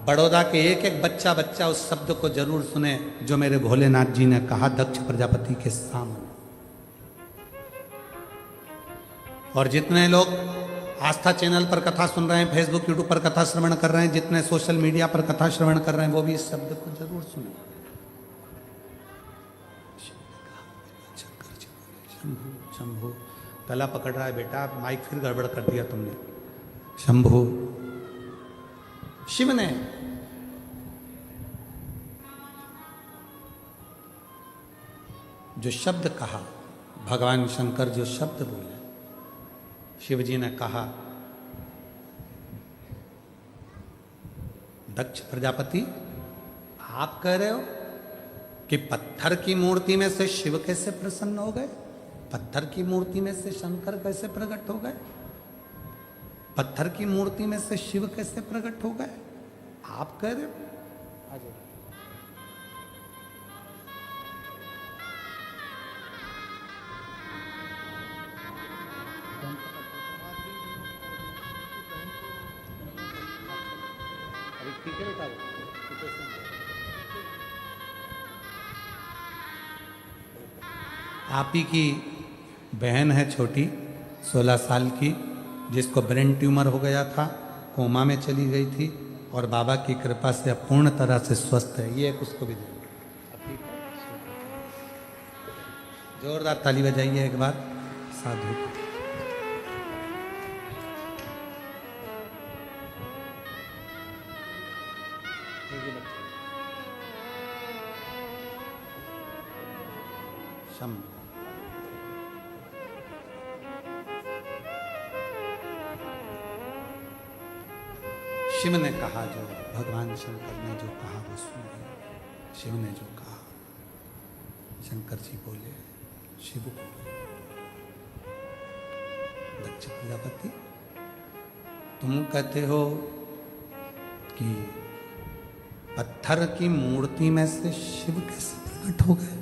बड़ौदा के एक एक बच्चा बच्चा उस शब्द को जरूर सुने जो मेरे भोलेनाथ जी ने कहा दक्ष प्रजापति के सामने। और जितने लोग आस्था चैनल पर कथा सुन रहे हैं, फेसबुक यूट्यूब पर कथा श्रवण कर रहे हैं, जितने सोशल मीडिया पर कथा श्रवण कर रहे हैं, वो भी इस शब्द को जरूर सुने। शंभु शंभु, गला पकड़ रहा है बेटा, माइक फिर गड़बड़ कर दिया तुमने। शंभु, शिव ने जो शब्द कहा, भगवान शंकर जो शब्द बोले, शिव जी ने कहा, दक्ष प्रजापति आप कह रहे हो कि पत्थर की मूर्ति में से शिव कैसे प्रसन्न हो गए? पत्थर की मूर्ति में से शंकर कैसे प्रकट हो गए? पत्थर की मूर्ति में से शिव कैसे प्रकट हो गए? आप कह रहे हो? आप ही की बहन है छोटी, 16 साल की, जिसको ब्रेन ट्यूमर हो गया था, कोमा में चली गई थी और बाबा की कृपा से अब पूर्ण तरह से स्वस्थ है। ये एक उसको भी देंगे, जोरदार ताली बजाइए एक बार। साधु शंभु, शिव ने कहा, जो भगवान शंकर ने जो कहा वो सुनिए। शिव ने जो कहा, शंकर जी बोले, शिव बोले, दक्ष प्रजापति तुम कहते हो कि पत्थर की मूर्ति में से शिव कैसे प्रकट हो गए,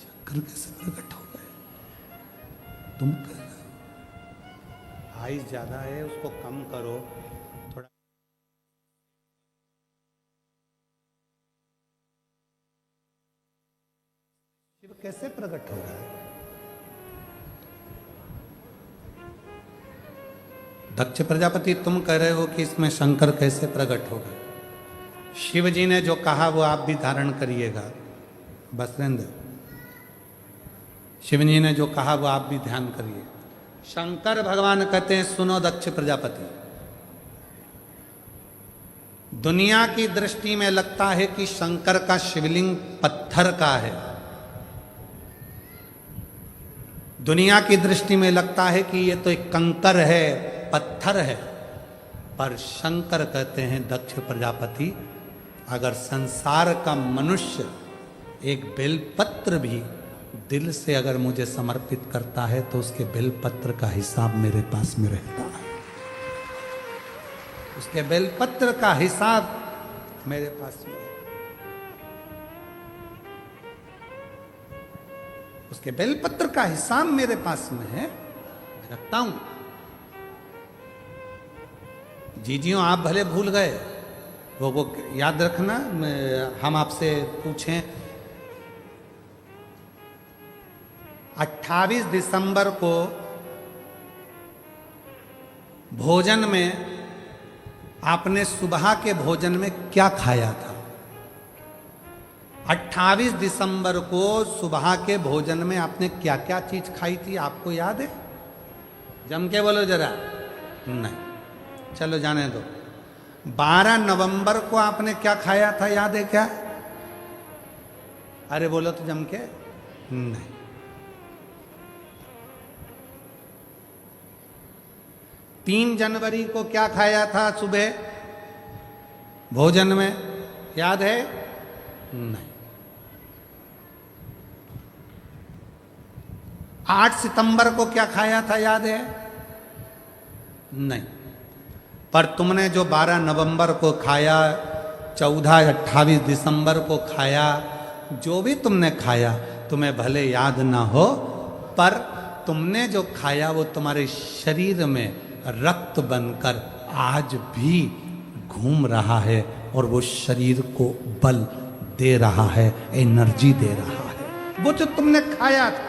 शंकर कैसे प्रकट हो गए? तुम कह रहे हो आइस ज्यादा है, उसको कम करो थोड़ा। शिव कैसे प्रकट हो गए? दक्ष प्रजापति तुम कह रहे हो कि इसमें शंकर कैसे प्रकट हो गए? शिव जी ने जो कहा वो आप भी धारण करिएगा। बसरेंद्र, शिव जी ने जो कहा वो आप भी ध्यान करिए। शंकर भगवान कहते हैं, सुनो दक्ष प्रजापति, दुनिया की दृष्टि में लगता है कि शंकर का शिवलिंग पत्थर का है, दुनिया की दृष्टि में लगता है कि ये तो एक कंकर है, पत्थर है, पर शंकर कहते हैं दक्ष प्रजापति, अगर संसार का मनुष्य एक बेलपत्र भी दिल से अगर मुझे समर्पित करता है तो उसके बेलपत्र का हिसाब मेरे पास में रहता है। उसके बेलपत्र का हिसाब मेरे पास में है। उसके बेलपत्र का हिसाब मेरे पास में है, रखता हूं। जीजियों आप भले भूल गए, वो याद रखना। हम आपसे पूछें 28 दिसंबर को भोजन में आपने सुबह के भोजन में क्या खाया था? 28 दिसंबर को सुबह के भोजन में आपने क्या क्या चीज खाई थी, आपको याद है? जम के बोलो जरा। नहीं, चलो जाने दो। 12 नवंबर को आपने क्या खाया था, याद है क्या? अरे बोलो तो जम के। नहीं। 3 जनवरी को क्या खाया था सुबह भोजन में, याद है? नहीं। 8 सितंबर को क्या खाया था, याद है? नहीं। पर तुमने जो 12 नवंबर को खाया, 14 28 दिसंबर को खाया, जो भी तुमने खाया तुम्हें भले याद ना हो, पर तुमने जो खाया वो तुम्हारे शरीर में रक्त बनकर आज भी घूम रहा है और वो शरीर को बल दे रहा है, एनर्जी दे रहा है। वो जो तुमने खाया था,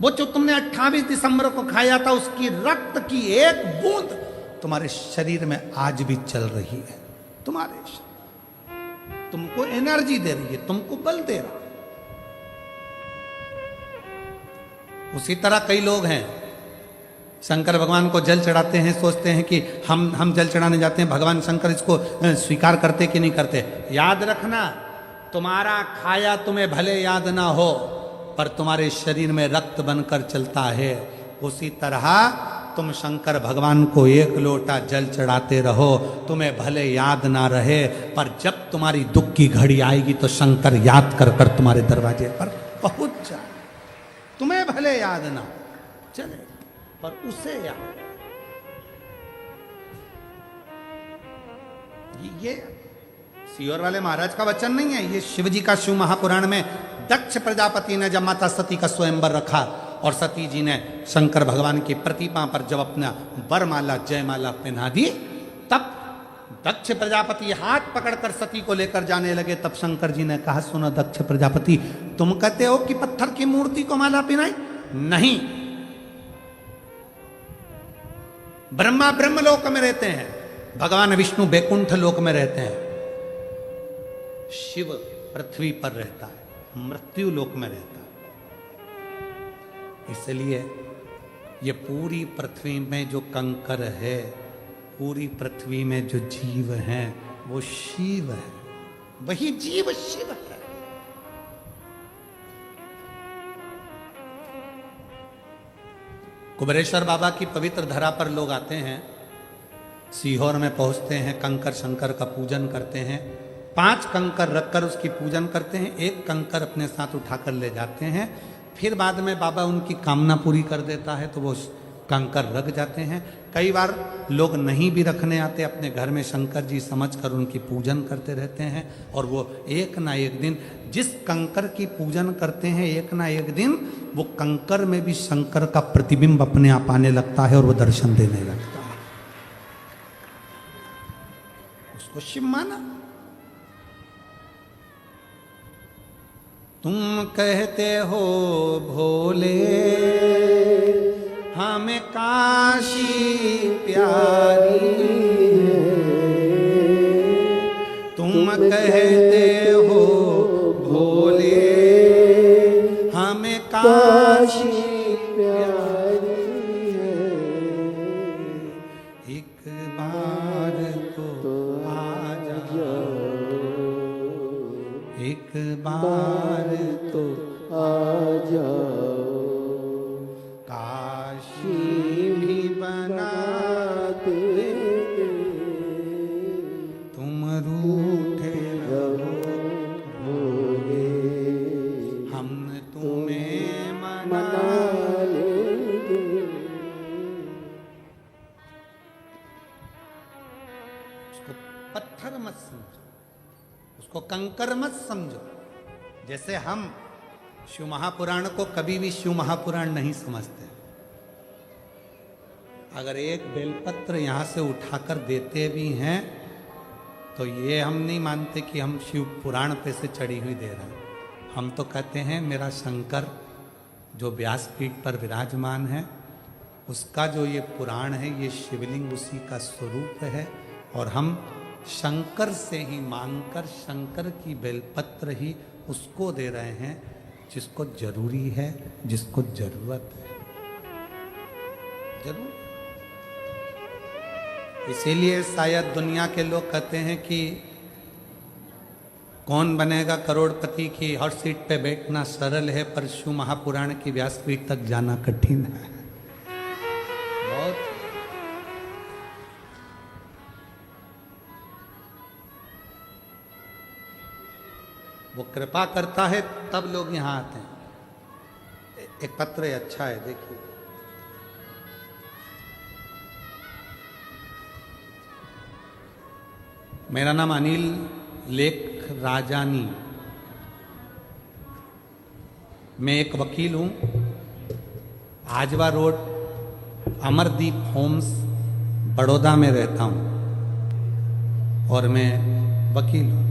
वो जो तुमने 28 दिसंबर को खाया था, उसकी रक्त की एक बूंद तुम्हारे शरीर में आज भी चल रही है। तुम्हारे शरीर तुमको एनर्जी दे रही है, तुमको बल दे रहा है। उसी तरह कई लोग हैं, शंकर भगवान को जल चढ़ाते हैं, सोचते हैं कि हम जल चढ़ाने जाते हैं, भगवान शंकर इसको स्वीकार करते कि नहीं करते। याद रखना, तुम्हारा खाया तुम्हें भले याद ना हो, पर तुम्हारे शरीर में रक्त बनकर चलता है। उसी तरह तुम शंकर भगवान को 1 लोटा जल चढ़ाते रहो, तुम्हें भले याद ना रहे, पर जब तुम्हारी दुख की घड़ी आएगी तो शंकर याद कर कर तुम्हारे दरवाजे पर पहुंच जाए। तुम्हें भले याद ना चले, पर उसे याद। ये सीहोर वाले महाराज का वचन नहीं है, ये शिव जी का शिव महापुराण में दक्ष प्रजापति ने जब माता सती का स्वयंवर रखा और सती जी ने शंकर भगवान की प्रतिमा पर जब अपना वरमाला जयमाला पहना दी, तब दक्ष प्रजापति हाथ पकड़कर सती को लेकर जाने लगे। तब शंकर जी ने कहा, सुनो दक्ष प्रजापति, तुम कहते हो कि पत्थर की मूर्ति को माला पहनाई? नहीं, ब्रह्मा ब्रह्मलोक में रहते हैं, भगवान विष्णु बैकुंठ लोक में रहते हैं, शिव पृथ्वी पर रहता है, मृत्यु लोक में रहता है। इसलिए ये पूरी पृथ्वी में जो कंकर है, पूरी पृथ्वी में जो जीव हैं, वो शिव है। वही जीव शिव है। कुबेरेश्वर बाबा की पवित्र धरा पर लोग आते हैं, सीहोर में पहुंचते हैं, कंकर शंकर का पूजन करते हैं, 5 कंकर रखकर उसकी पूजन करते हैं, 1 कंकर अपने साथ उठाकर ले जाते हैं। फिर बाद में बाबा उनकी कामना पूरी कर देता है तो वो कंकर रख जाते हैं। कई बार लोग नहीं भी रखने आते, अपने घर में शंकर जी समझकर उनकी पूजन करते रहते हैं, और वो एक ना एक दिन जिस कंकर की पूजन करते हैं, एक ना एक दिन वो कंकर में भी शंकर का प्रतिबिंब अपने आप आने लगता है और वो दर्शन देने लगता है। उसको शिव माना। तुम कहते हो भोले हमें काशी प्यारी है, तुम कहते हो भोले हमें काशी प्यारी है, एक बार तो आ जाओ, एक बार तो आ जाओ, काशी भी बना दे, तुम रूठे रहो उसको पत्थर मत समझो, उसको कंकर मत समझो। जैसे हम शिव महापुराण को कभी भी शिव महापुराण नहीं समझते। अगर एक बेलपत्र यहां से उठाकर देते भी हैं तो ये हम नहीं मानते कि हम शिव पुराण पे से चढ़ी हुई दे रहे हैं। हम तो कहते हैं मेरा शंकर जो व्यासपीठ पर विराजमान है, उसका जो ये पुराण है, ये शिवलिंग उसी का स्वरूप है। और हम शंकर से ही मांगकर शंकर की बेलपत्र ही उसको दे रहे हैं जिसको जरूरी है, जिसको जरूरत है। जरूर इसीलिए शायद दुनिया के लोग कहते हैं कि कौन बनेगा करोड़पति की हर सीट पे बैठना सरल है, पर शिव महापुराण की व्यासपीठ तक जाना कठिन है। बहुत वो कृपा करता है तब लोग यहां आते हैं। एक पत्र है, अच्छा है, देखिए। मेरा नाम अनिल लेख राजानी, मैं एक वकील हूं। आजवा रोड अमरदीप होम्स बड़ौदा में रहता हूं और मैं वकील हूं।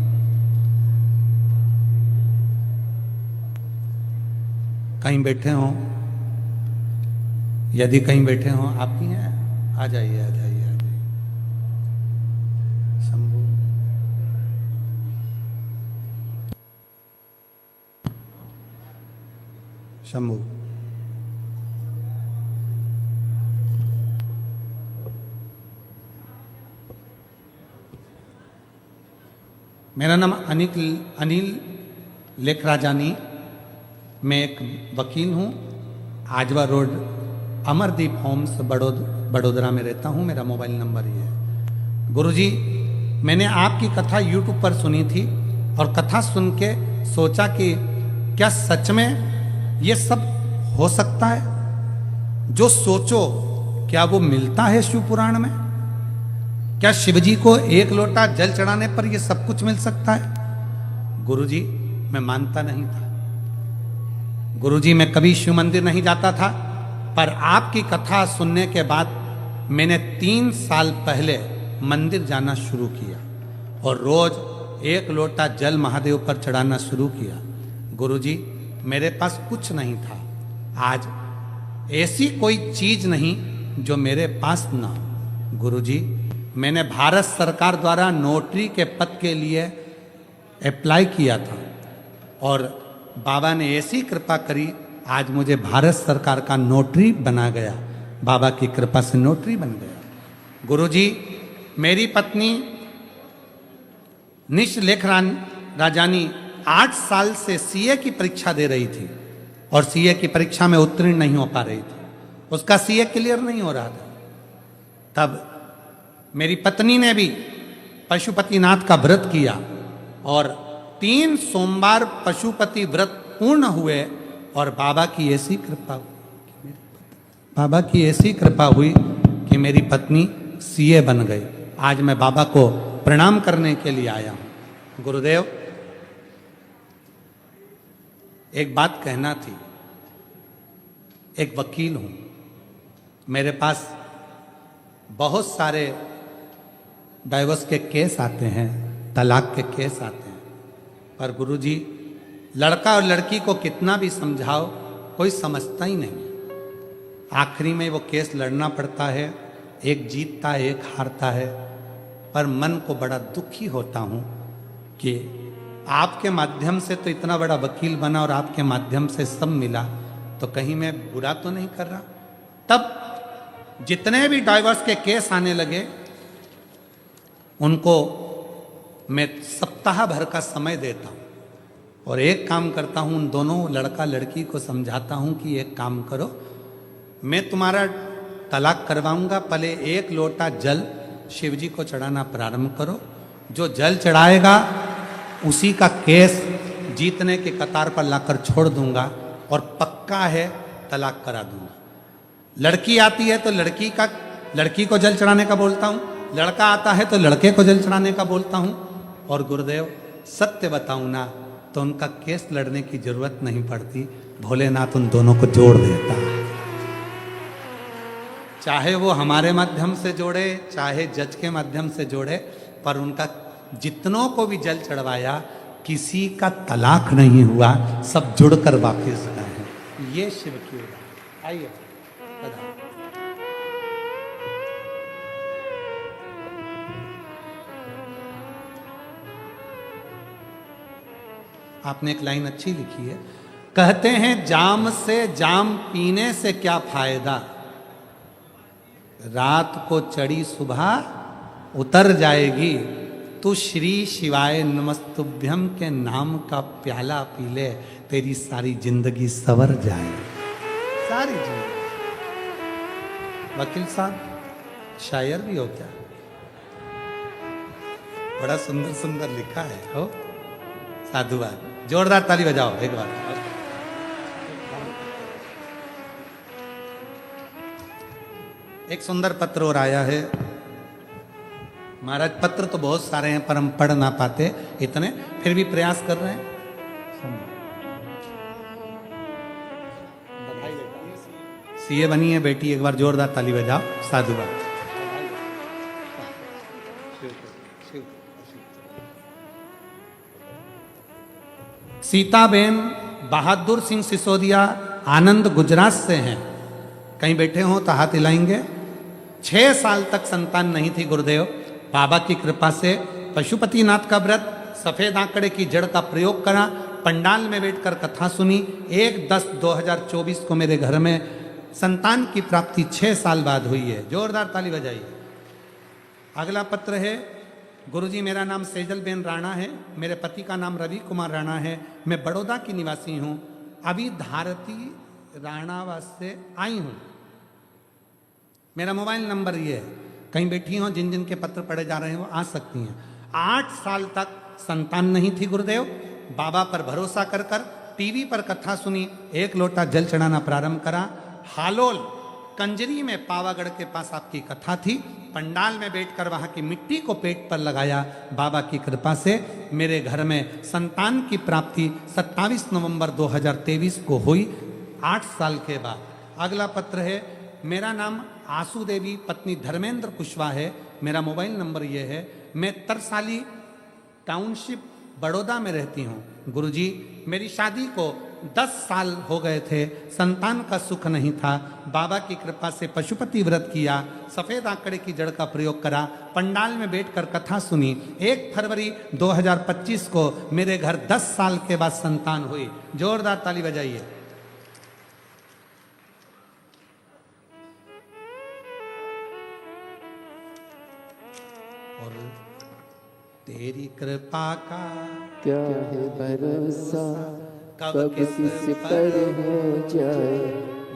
कहीं बैठे हों, यदि कहीं बैठे हों, आप भी हैं, आ जाइए, आ जाइए, आ जाइए। शंभू, शंभू, मेरा नाम अनिल लेखराजानी, मैं एक वकील हूँ। आजवा रोड अमरदीप होम्स बड़ोदरा में रहता हूँ। मेरा मोबाइल नंबर ये है। गुरुजी, मैंने आपकी कथा यूट्यूब पर सुनी थी और कथा सुन के सोचा कि क्या सच में ये सब हो सकता है? जो सोचो क्या वो मिलता है शिव पुराण में? क्या शिवजी को एक लोटा जल चढ़ाने पर ये सब कुछ मिल सकता है? गुरुजी, मैं मानता नहीं था। गुरुजी, मैं कभी शिव मंदिर नहीं जाता था, पर आपकी कथा सुनने के बाद मैंने 3 साल पहले मंदिर जाना शुरू किया और रोज एक लोटा जल महादेव पर चढ़ाना शुरू किया। गुरुजी, मेरे पास कुछ नहीं था। आज ऐसी कोई चीज नहीं जो मेरे पास ना हो। गुरुजी, मैंने भारत सरकार द्वारा नोटरी के पद के लिए अप्लाई किया था और बाबा ने ऐसी कृपा करी, आज मुझे भारत सरकार का नोटरी बना गया। बाबा की कृपा से नोटरी बन गया। गुरुजी, मेरी पत्नी निश लेख राजानी 8 साल से सीए की परीक्षा दे रही थी और सीए की परीक्षा में उत्तीर्ण नहीं हो पा रही थी। उसका सीए क्लियर नहीं हो रहा था। तब मेरी पत्नी ने भी पशुपतिनाथ का व्रत किया और 3 सोमवार पशुपति व्रत पूर्ण हुए और बाबा की ऐसी कृपा हुई कि मेरी पत्नी सीए बन गई। आज मैं बाबा को प्रणाम करने के लिए आया हूं। गुरुदेव, एक बात कहना थी। एक वकील हूं, मेरे पास बहुत सारे डाइवोर्स के केस आते हैं, तलाक के केस आते हैं, पर गुरुजी, लड़का और लड़की को कितना भी समझाओ कोई समझता ही नहीं। आखिरी में वो केस लड़ना पड़ता है, एक जीतता है, एक हारता है। पर मन को बड़ा दुखी होता हूं कि आपके माध्यम से तो इतना बड़ा वकील बना और आपके माध्यम से सब मिला, तो कहीं मैं बुरा तो नहीं कर रहा। तब जितने भी डाइवोर्स के केस आने लगे, उनको मैं सप्ताह भर का समय देता हूं और एक काम करता हूं, उन दोनों लड़का लड़की को समझाता हूं कि एक काम करो, मैं तुम्हारा तलाक करवाऊंगा, पहले एक लोटा जल शिवजी को चढ़ाना प्रारंभ करो। जो जल चढ़ाएगा उसी का केस जीतने के कतार पर लाकर छोड़ दूंगा और पक्का है तलाक करा दूंगा। लड़की आती है तो लड़की को जल चढ़ाने का बोलता हूं, लड़का आता है तो लड़के को जल चढ़ाने का बोलता हूं, और गुरुदेव सत्य बताऊं ना तो उनका केस लड़ने की जरूरत नहीं पड़ती, भोलेनाथ उन दोनों को जोड़ देता है। चाहे वो हमारे माध्यम से जोड़े, चाहे जज के माध्यम से जोड़े, पर उनका जितनों को भी जल चढ़वाया किसी का तलाक नहीं हुआ, सब जुड़कर वापस गए हैं। ये शिव की उदाहरण। आइए बताओ। आपने एक लाइन अच्छी लिखी है, कहते हैं जाम से जाम पीने से क्या फायदा, रात को चढ़ी सुबह उतर जाएगी, तू श्री शिवाय नमस्तुभ्यम के नाम का प्याला पी ले, तेरी सारी जिंदगी सवर जाएगी, सारी जिंदगी। वकील साहब शायर भी हो क्या? बड़ा सुंदर सुंदर लिखा है हो, साधुवाद। जोरदार ताली बजाओ एक बार। एक सुंदर पत्र और आया है महाराज। पत्र तो बहुत सारे हैं पर हम पढ़ ना पाते इतने, फिर भी प्रयास कर रहे हैं। सीए बनी है बेटी, एक बार जोरदार ताली बजाओ, साधुवाद। सीताबेन बहादुर सिंह सिसोदिया आनंद गुजरात से हैं, कहीं बैठे हो तो हाथ हिलाएंगे। 6 साल तक संतान नहीं थी गुरुदेव, बाबा की कृपा से पशुपतिनाथ का व्रत, सफेद आंकड़े की जड़ का प्रयोग करा, पंडाल में बैठकर कथा सुनी। 1/10/2024 को मेरे घर में संतान की प्राप्ति 6 साल बाद हुई है। जोरदार ताली बजाइए। अगला पत्र है, गुरुजी मेरा नाम सेजल बेन राणा है, मेरे पति का नाम रवि कुमार राणा है, मैं बड़ौदा की निवासी हूँ, अभी धारती राणावास से आई हूँ। मेरा मोबाइल नंबर ये है, कहीं बैठी हो जिन जिन के पत्र पढ़े जा रहे हैं वो आ सकती हैं। 8 साल तक संतान नहीं थी गुरुदेव, बाबा पर भरोसा कर कर टीवी पर कथा सुनी, 1 लोटा जल चढ़ाना प्रारंभ करा। हालोल कंजरी में पावागढ़ के पास आपकी कथा थी, पंडाल में बैठकर वहां की मिट्टी को पेट पर लगाया। बाबा की कृपा से मेरे घर में संतान की प्राप्ति 27 नवंबर 2023 को हुई, 8 साल के बाद। अगला पत्र है, मेरा नाम आसू देवी पत्नी धर्मेंद्र कुशवाहा है, मेरा मोबाइल नंबर ये है, मैं तरसाली टाउनशिप बड़ौदा में रहती हूँ। गुरुजी मेरी शादी को 10 साल हो गए थे, संतान का सुख नहीं था, बाबा की कृपा से पशुपति व्रत किया, सफेद आंकड़े की जड़ का प्रयोग करा, पंडाल में बैठकर कथा सुनी। 1 फरवरी 2025 को मेरे घर 10 साल के बाद संतान हुई। जोरदार ताली बजाइए। और तेरी कृपा का क्या है भरोसा, कब किस पर हो जाए,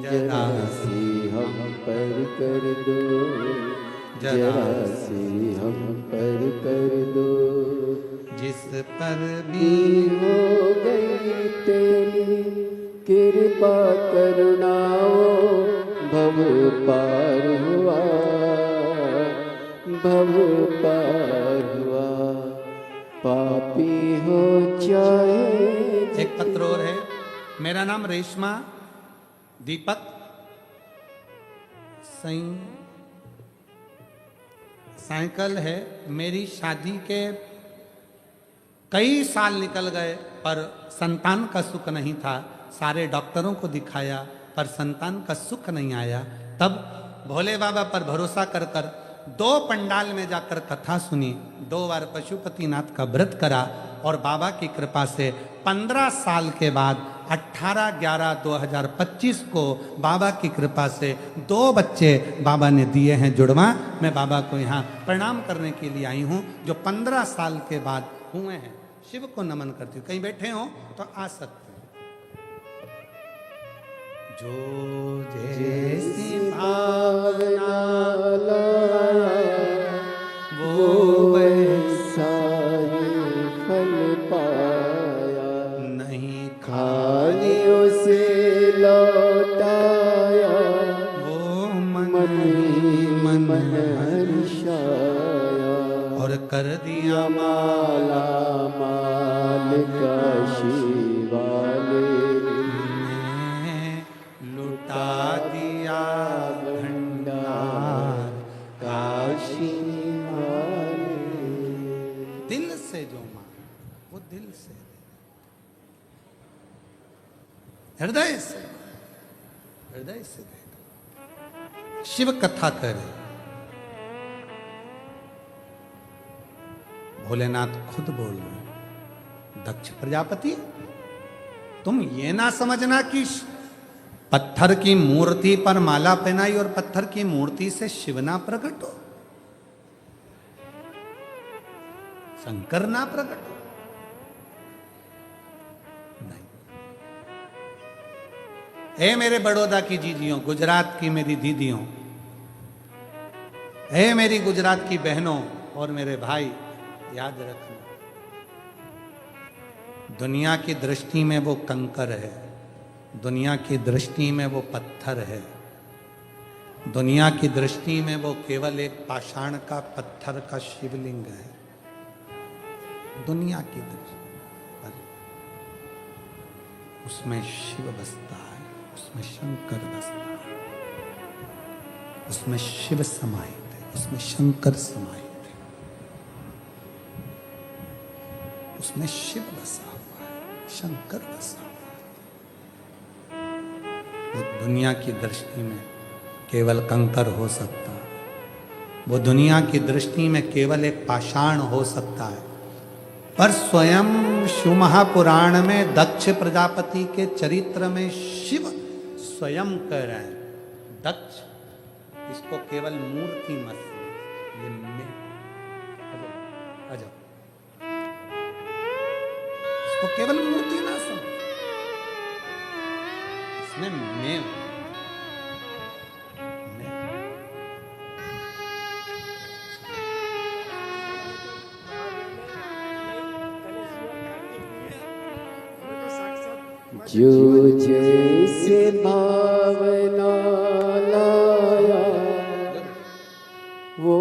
जरा सी हम पर कर दो, जरा सी हम पर कर दो। जिस पर भी हो गई तेरी कृपा करुणाओ, भव पार हुआ, भव पार हुआ, पापी हो जाए। एक पत्र और है, मेरा नाम रेशमा दीपक साइकिल है, मेरी शादी के कई साल निकल गए पर संतान का सुख नहीं था, सारे डॉक्टरों को दिखाया पर संतान का सुख नहीं आया। तब भोले बाबा पर भरोसा कर कर 2 पंडाल में जाकर कथा सुनी, 2 बार पशुपतिनाथ का व्रत करा और बाबा की कृपा से 15 साल के बाद 18/11/2025 को बाबा की कृपा से 2 बच्चे बाबा ने दिए हैं जुड़वा। मैं बाबा को यहाँ प्रणाम करने के लिए आई हूँ जो 15 साल के बाद हुए हैं। शिव को नमन करती हूँ, कहीं बैठे हो तो आ सकते हैं। जो जैसी भावना वो वैसा ही फल पाया, नहीं खाली उसे लौटाया, वो मन ही मन मन हर्षाया और कर दिया माला माल काशी वाले ने लुटा दिया भंडार काशी वाले। दिल से जो मांग वो दिल से दे, हृदय से दे। शिव कथा करे, भोलेनाथ खुद बोल रहे, दक्ष प्रजापति तुम ये ना समझना कि पत्थर की मूर्ति पर माला पहनाई और पत्थर की मूर्ति से शिव ना प्रकट हो, शंकर ना प्रकट हो। नहीं। हे मेरे बड़ौदा की जीजियों, गुजरात की मेरी दीदियों, हे मेरी गुजरात की बहनों और मेरे भाई, याद रखना दुनिया की दृष्टि में वो कंकर है, दुनिया की दृष्टि में वो पत्थर है, दुनिया की दृष्टि में वो केवल एक पाषाण का पत्थर का शिवलिंग है। दुनिया की दृष्टि पर उसमें शिव बसता है, उसमें शंकर बसता है, उसमें शिव समाहित है, उसमें शंकर समाहित है, उसमें शिव बसा हुआ है, शंकर बसा हुआ है। वो दुनिया की दृष्टि में केवल कंकर हो सकता है, वो दुनिया की दृष्टि में केवल एक पाषाण हो सकता है, पर स्वयं शिव महापुराण में दक्ष प्रजापति के चरित्र में शिव स्वयं कह रहे हैं, दक्ष इसको केवल मूर्ति मत समझ, ये मैं अजब इसको केवल मूर्ति ना समझ, इसमें मैं हूं। जो जैसे भावना लाया वो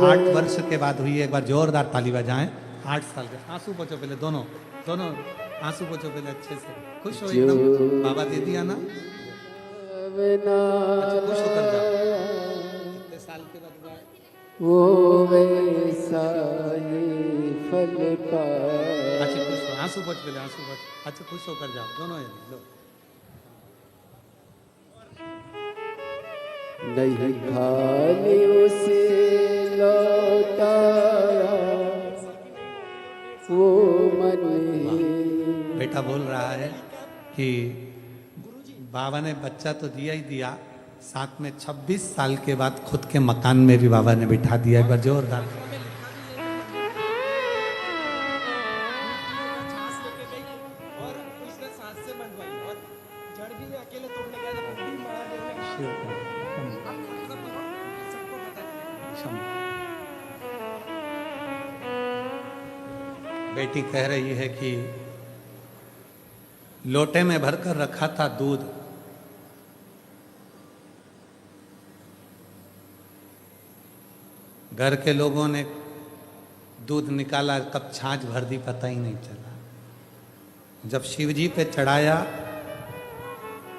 8 वर्ष के बाद हुई, एक बार जोरदार ताली बजाएं। 8 साल के आंसू पोछो पहले, दोनों आंसू पोछो पहले अच्छे से, खुश हो एकदम। बाबा दे दिया ना, अच्छा खुश होकर जाओ। इतने साल के बाद हुआ है। वो वैसा ही फल पाया। अच्छा खुश हो, आंसू पोछ पहले, आंसू पोछ। अच्छा खुश होकर जाओ दोनों, ये लो। नहीं खाली उसे लौटाया वो मन ही। बेटा बोल रहा है कि बाबा ने बच्चा तो दिया ही दिया, साथ में 26 साल के बाद खुद के मकान में भी बाबा ने बिठा दिया। एक बार जोरदार। बेटी कह रही है कि लोटे में भरकर रखा था दूध, घर के लोगों ने दूध निकाला, कब छाछ भर दी पता ही नहीं चला। जब शिवजी पे चढ़ाया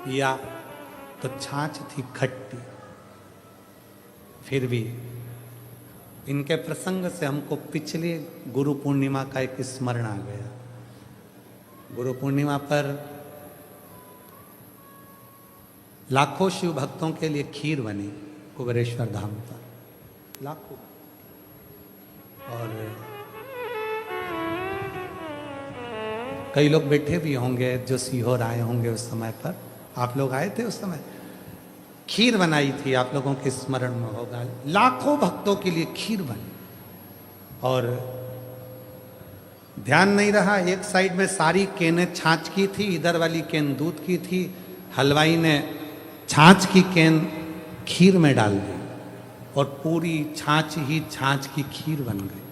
या तो छाछ थी खट्टी। फिर भी इनके प्रसंग से हमको पिछले गुरु पूर्णिमा का एक स्मरण आ गया। गुरु पूर्णिमा पर लाखों शिव भक्तों के लिए खीर बनी कुबेरेश्वर धाम पर, लाखों। और कई लोग बैठे भी होंगे जो सीहोर आए होंगे उस समय पर, आप लोग आए थे उस समय। खीर बनाई थी, आप लोगों के स्मरण में होगा, लाखों भक्तों के लिए खीर बनी। और ध्यान नहीं रहा, एक साइड में सारी केनें छाछ की थी, इधर वाली केन दूध की थी। हलवाई ने छाछ की केन खीर में डाल दी और पूरी छाछ ही छाछ की खीर बन गई।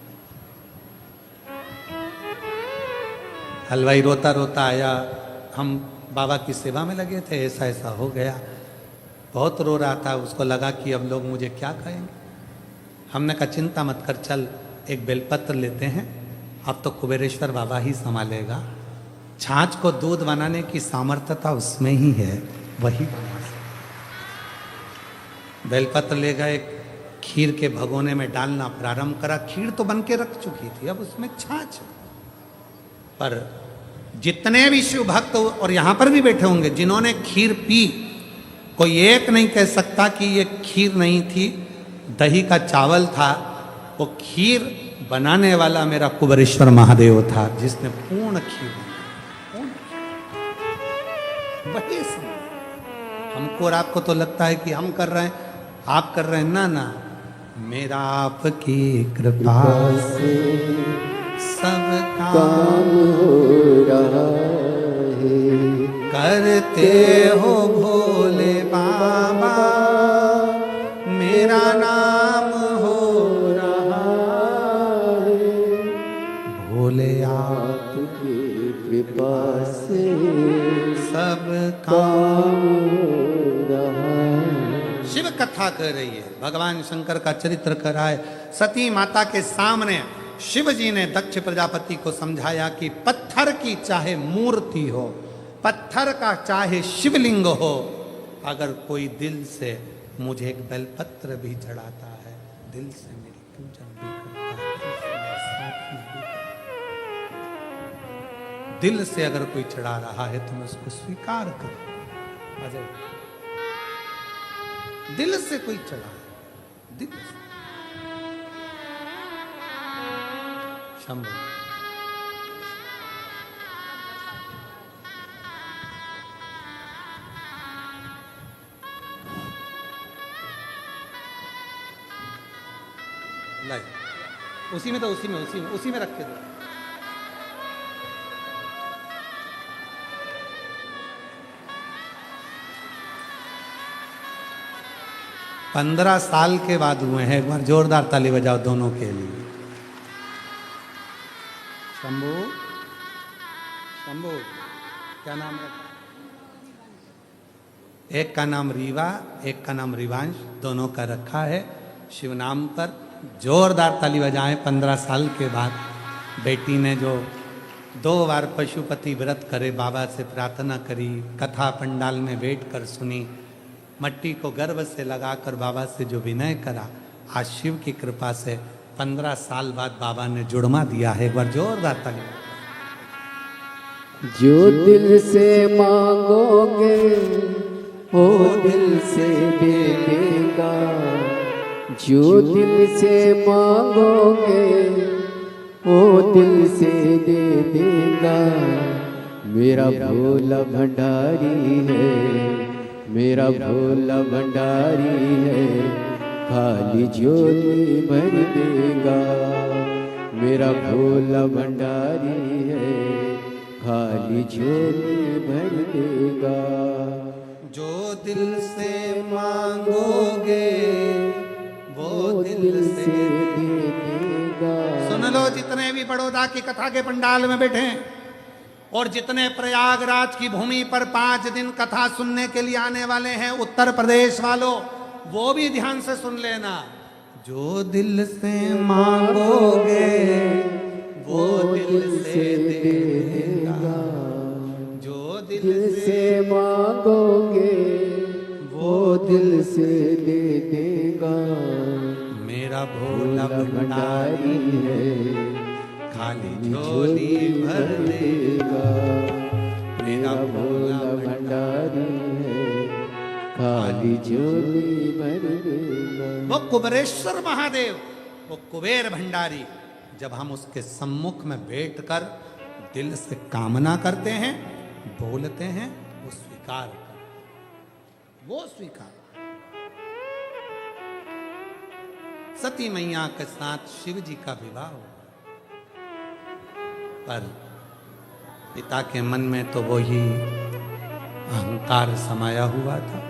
हलवाई रोता रोता आया, हम बाबा की सेवा में लगे थे, ऐसा ऐसा हो गया। बहुत रो रहा था, उसको लगा कि अब लोग मुझे क्या कहेंगे। हमने कहा चिंता मत कर, चल एक बेलपत्र लेते हैं, अब तो कुबेरेश्वर बाबा ही संभालेगा। छाछ को दूध बनाने की सामर्थ्यता उसमें ही है, वही बना सकता। बेलपत्र ले गए, खीर के भगोने में डालना प्रारंभ करा। खीर तो बन के रख चुकी थी, अब उसमें छाछ। पर जितने भी शिव भक्त और यहां पर भी बैठे होंगे जिन्होंने खीर पी, कोई एक नहीं कह सकता कि ये खीर नहीं थी, दही का चावल था। वो खीर बनाने वाला मेरा कुबेरेश्वर महादेव था, जिसने पूर्ण खीर वही। हमको और आपको तो लगता है कि हम कर रहे हैं, आप कर रहे हैं, ना ना, मेरा आपकी कृपा से सब काम हो रहा है। करते हो भोले बाबा, मेरा नाम हो रहा है। भोले आपकी कृपा से सब काम। काम हो रहा है। शिव कथा कर रही है, भगवान शंकर का चरित्र कर रहा है। सती माता के सामने शिव जी ने दक्ष प्रजापति को समझाया कि पत्थर की चाहे मूर्ति हो, पत्थर का चाहे शिवलिंग हो, अगर कोई दिल से मुझे एक बेलपत्र भी चढ़ाता है, दिल से मेरी पूजन भी करता है, दिल से अगर कोई चढ़ा रहा है तो मैं उसको स्वीकार करूं। अजय, दिल से कोई चढ़ा, दिल से। शंभु लाई, उसी में रख के दो। 15 साल के बाद हुए हैं। एक बार जोरदार ताली बजाओ दोनों के लिए। शंभू, शंभू क्या नाम है? एक का नाम रीवा, एक का नाम रिवांश, दोनों का रखा है शिव नाम पर। जोरदार ताली बजाएं। 15 साल के बाद बेटी ने जो 2 बार पशुपति व्रत करे, बाबा से प्रार्थना करी, कथा पंडाल में बैठकर सुनी, मट्टी को गर्भ से लगाकर बाबा से जो विनय करा, आज शिव की कृपा से 15 साल बाद बाबा ने जुड़वा दिया है। एक बार जोरदार ताली। जो दिल से मांगोगे वो दिल से दे देगा, जो दिल से मांगोगे वो दिल से दे देगा। मेरा भोला भंडारी है, मेरा भोला भंडारी है, खाली झोली भर देगा। मेरा भोला भंडारी है, खाली झोली भर देगा। जो दिल से मांगोगे वो दिल से दे देगा। सुन लो, जितने भी बड़ौदा की कथा के पंडाल में बैठे और जितने प्रयागराज की भूमि पर 5 दिन कथा सुनने के लिए आने वाले हैं, उत्तर प्रदेश वालों, वो भी ध्यान से सुन लेना। जो दिल से मांगोगे वो दिल से देगा, जो दिल से मांगोगे वो दिल से दे देगा। मेरा भोला भंडारी है, खाली झोली भर देगा। मेरा भोला भंडारी है, खाली झोली भर देगा। वो कुबेरेश्वर महादेव, वो कुबेर भंडारी, जब हम उसके सम्मुख में बैठकर दिल से कामना करते हैं, बोलते हैं, वो स्वीकार कर, वो स्वीकार। सती मैया के साथ शिव जी का विवाह हुआ, पर पिता के मन में तो वही अहंकार समाया हुआ था,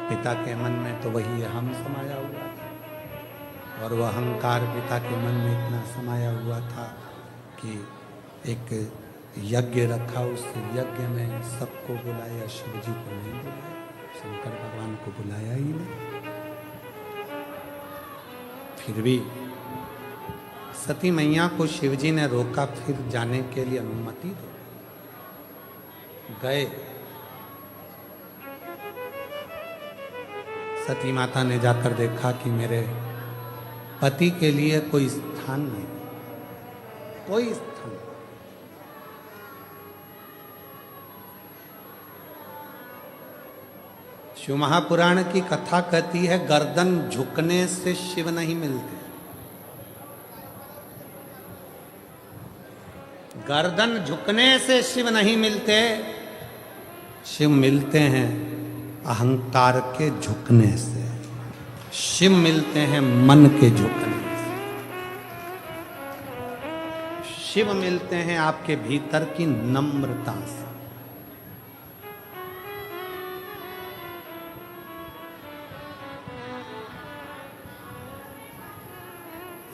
पिता के मन में तो वही अहम समाया हुआ था। और वह अहंकार पिता के मन में इतना समाया हुआ था कि एक यज्ञ रखा, उस यज्ञ में सबको बुलाया, शिव जी को नहीं बुलाया, शंकर भगवान को बुलाया ही नहीं। फिर भी सती मैया को शिवजी ने रोका, फिर जाने के लिए अनुमति दो। गए। सती माता ने जाकर देखा कि मेरे पति के लिए कोई स्थान नहीं, कोई स्थान नहीं। शिव महापुराण की कथा कहती है, गर्दन झुकने से शिव नहीं मिलते। गर्दन झुकने से शिव नहीं मिलते, शिव मिलते हैं अहंकार के झुकने से, शिव मिलते हैं मन के झुकने से, शिव मिलते हैं आपके भीतर की नम्रता से।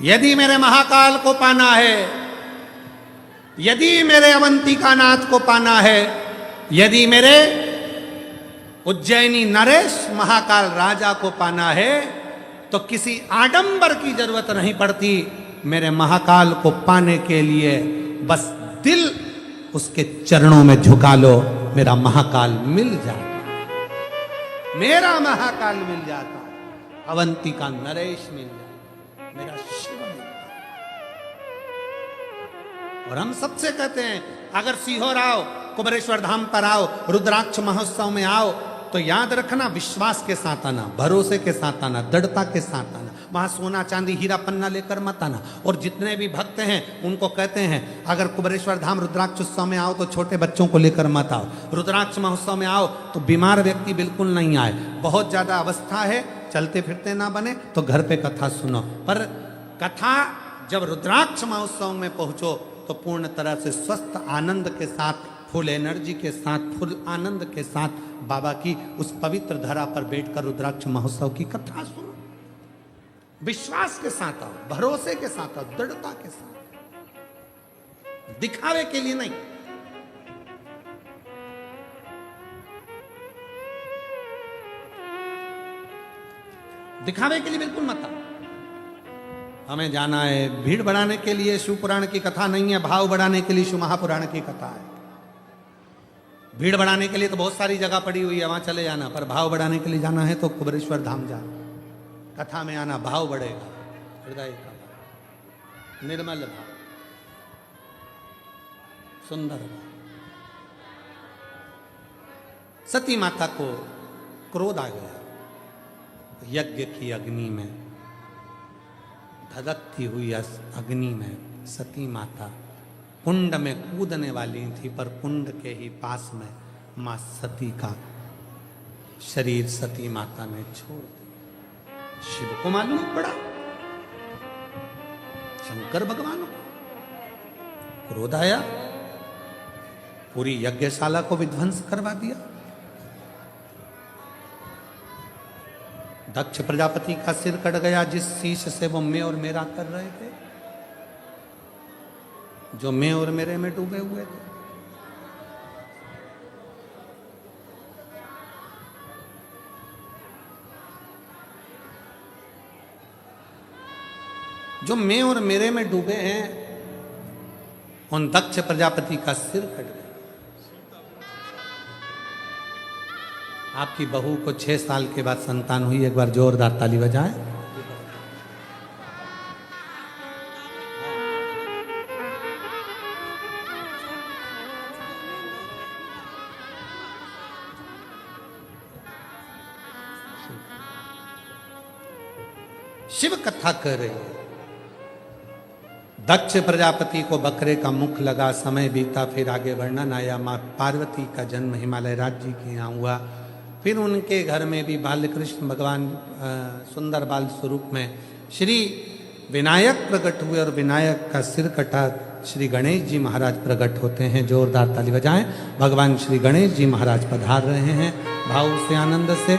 यदि मेरे महाकाल को पाना है, यदि मेरे अवंतिका नाथ को पाना है, यदि मेरे उज्जैनी नरेश महाकाल राजा को पाना है, तो किसी आडंबर की जरूरत नहीं पड़ती। मेरे महाकाल को पाने के लिए बस दिल उसके चरणों में झुका लो, मेरा महाकाल मिल जाता, मेरा महाकाल मिल जाता, अवंतिका नरेश मिल जाता, मेरा शिव मिल जाता। और हम सबसे कहते हैं, अगर सीहोर आओ, कुबेरेश्वर धाम पर आओ, रुद्राक्ष महोत्सव में आओ, तो याद रखना, विश्वास के साथ आना, भरोसे के साथ आना, दृढ़ता के साथ आना। वहां सोना चांदी हीरा पन्ना लेकर मत आना। और जितने भी भक्त हैं उनको कहते हैं, अगर कुबेरेश्वर धाम रुद्राक्ष उत्सव में आओ तो छोटे बच्चों को लेकर मत आओ। रुद्राक्ष महोत्सव में आओ तो बीमार व्यक्ति बिल्कुल नहीं आए। बहुत ज्यादा अवस्था है, चलते फिरते ना बने तो घर पे कथा सुनो। पर कथा जब रुद्राक्ष महोत्सव में पहुंचो तो पूर्ण तरह से स्वस्थ आनंद के साथ, फुल एनर्जी के साथ, फुल आनंद के साथ बाबा की उस पवित्र धरा पर बैठकर रुद्राक्ष महोत्सव की कथा सुनो। विश्वास के साथ आओ, भरोसे के साथ आओ, दृढ़ता के साथ, दिखावे के लिए नहीं। दिखावे के लिए बिल्कुल मत आओ। हमें जाना है, भीड़ बढ़ाने के लिए शिव पुराण की कथा नहीं है, भाव बढ़ाने के लिए शिव महापुराण की कथा है। भीड़ बढ़ाने के लिए तो बहुत सारी जगह पड़ी हुई है, वहां चले जाना, पर भाव बढ़ाने के लिए जाना है तो कुबेरेश्वर धाम जाना। कथा में आना, भाव बढ़ेगा, हृदय का भाव, निर्मल भाव, सुंदर भाव। सती माता को क्रोध आ गया। यज्ञ की अग्नि में, धधकती हुई अग्नि में सती माता कुंड में कूदने वाली थी, पर कुंड के ही पास में मां सती का शरीर सती माता ने छोड़ दिया। शिव को मालूम पड़ा, शंकर भगवान को क्रोध आया, पूरी यज्ञशाला को विध्वंस करवा दिया। दक्ष प्रजापति का सिर कट गया, जिस शीश से वो मैं और मेरा कर रहे थे, जो मैं और मेरे में डूबे हुए थे। जो मैं और मेरे में डूबे हैं, उन दक्ष प्रजापति का सिर कट गया। आपकी बहू को 6 साल के बाद संतान हुई, एक बार जोरदार ताली बजाएं। शिव कथा कर रही है। दक्ष प्रजापति को बकरे का मुख लगा, समय बीता, फिर आगे वर्णन आया। माँ पार्वती का जन्म हिमालय राज्य के यहाँ हुआ। फिर उनके घर में भी बालकृष्ण भगवान सुंदर बाल स्वरूप में श्री विनायक प्रकट हुए, और विनायक का सिर कटा श्री गणेश जी महाराज प्रकट होते हैं। जोरदार ताली बजाएं। भगवान श्री गणेश जी महाराज पधार रहे हैं भाव से, आनंद से।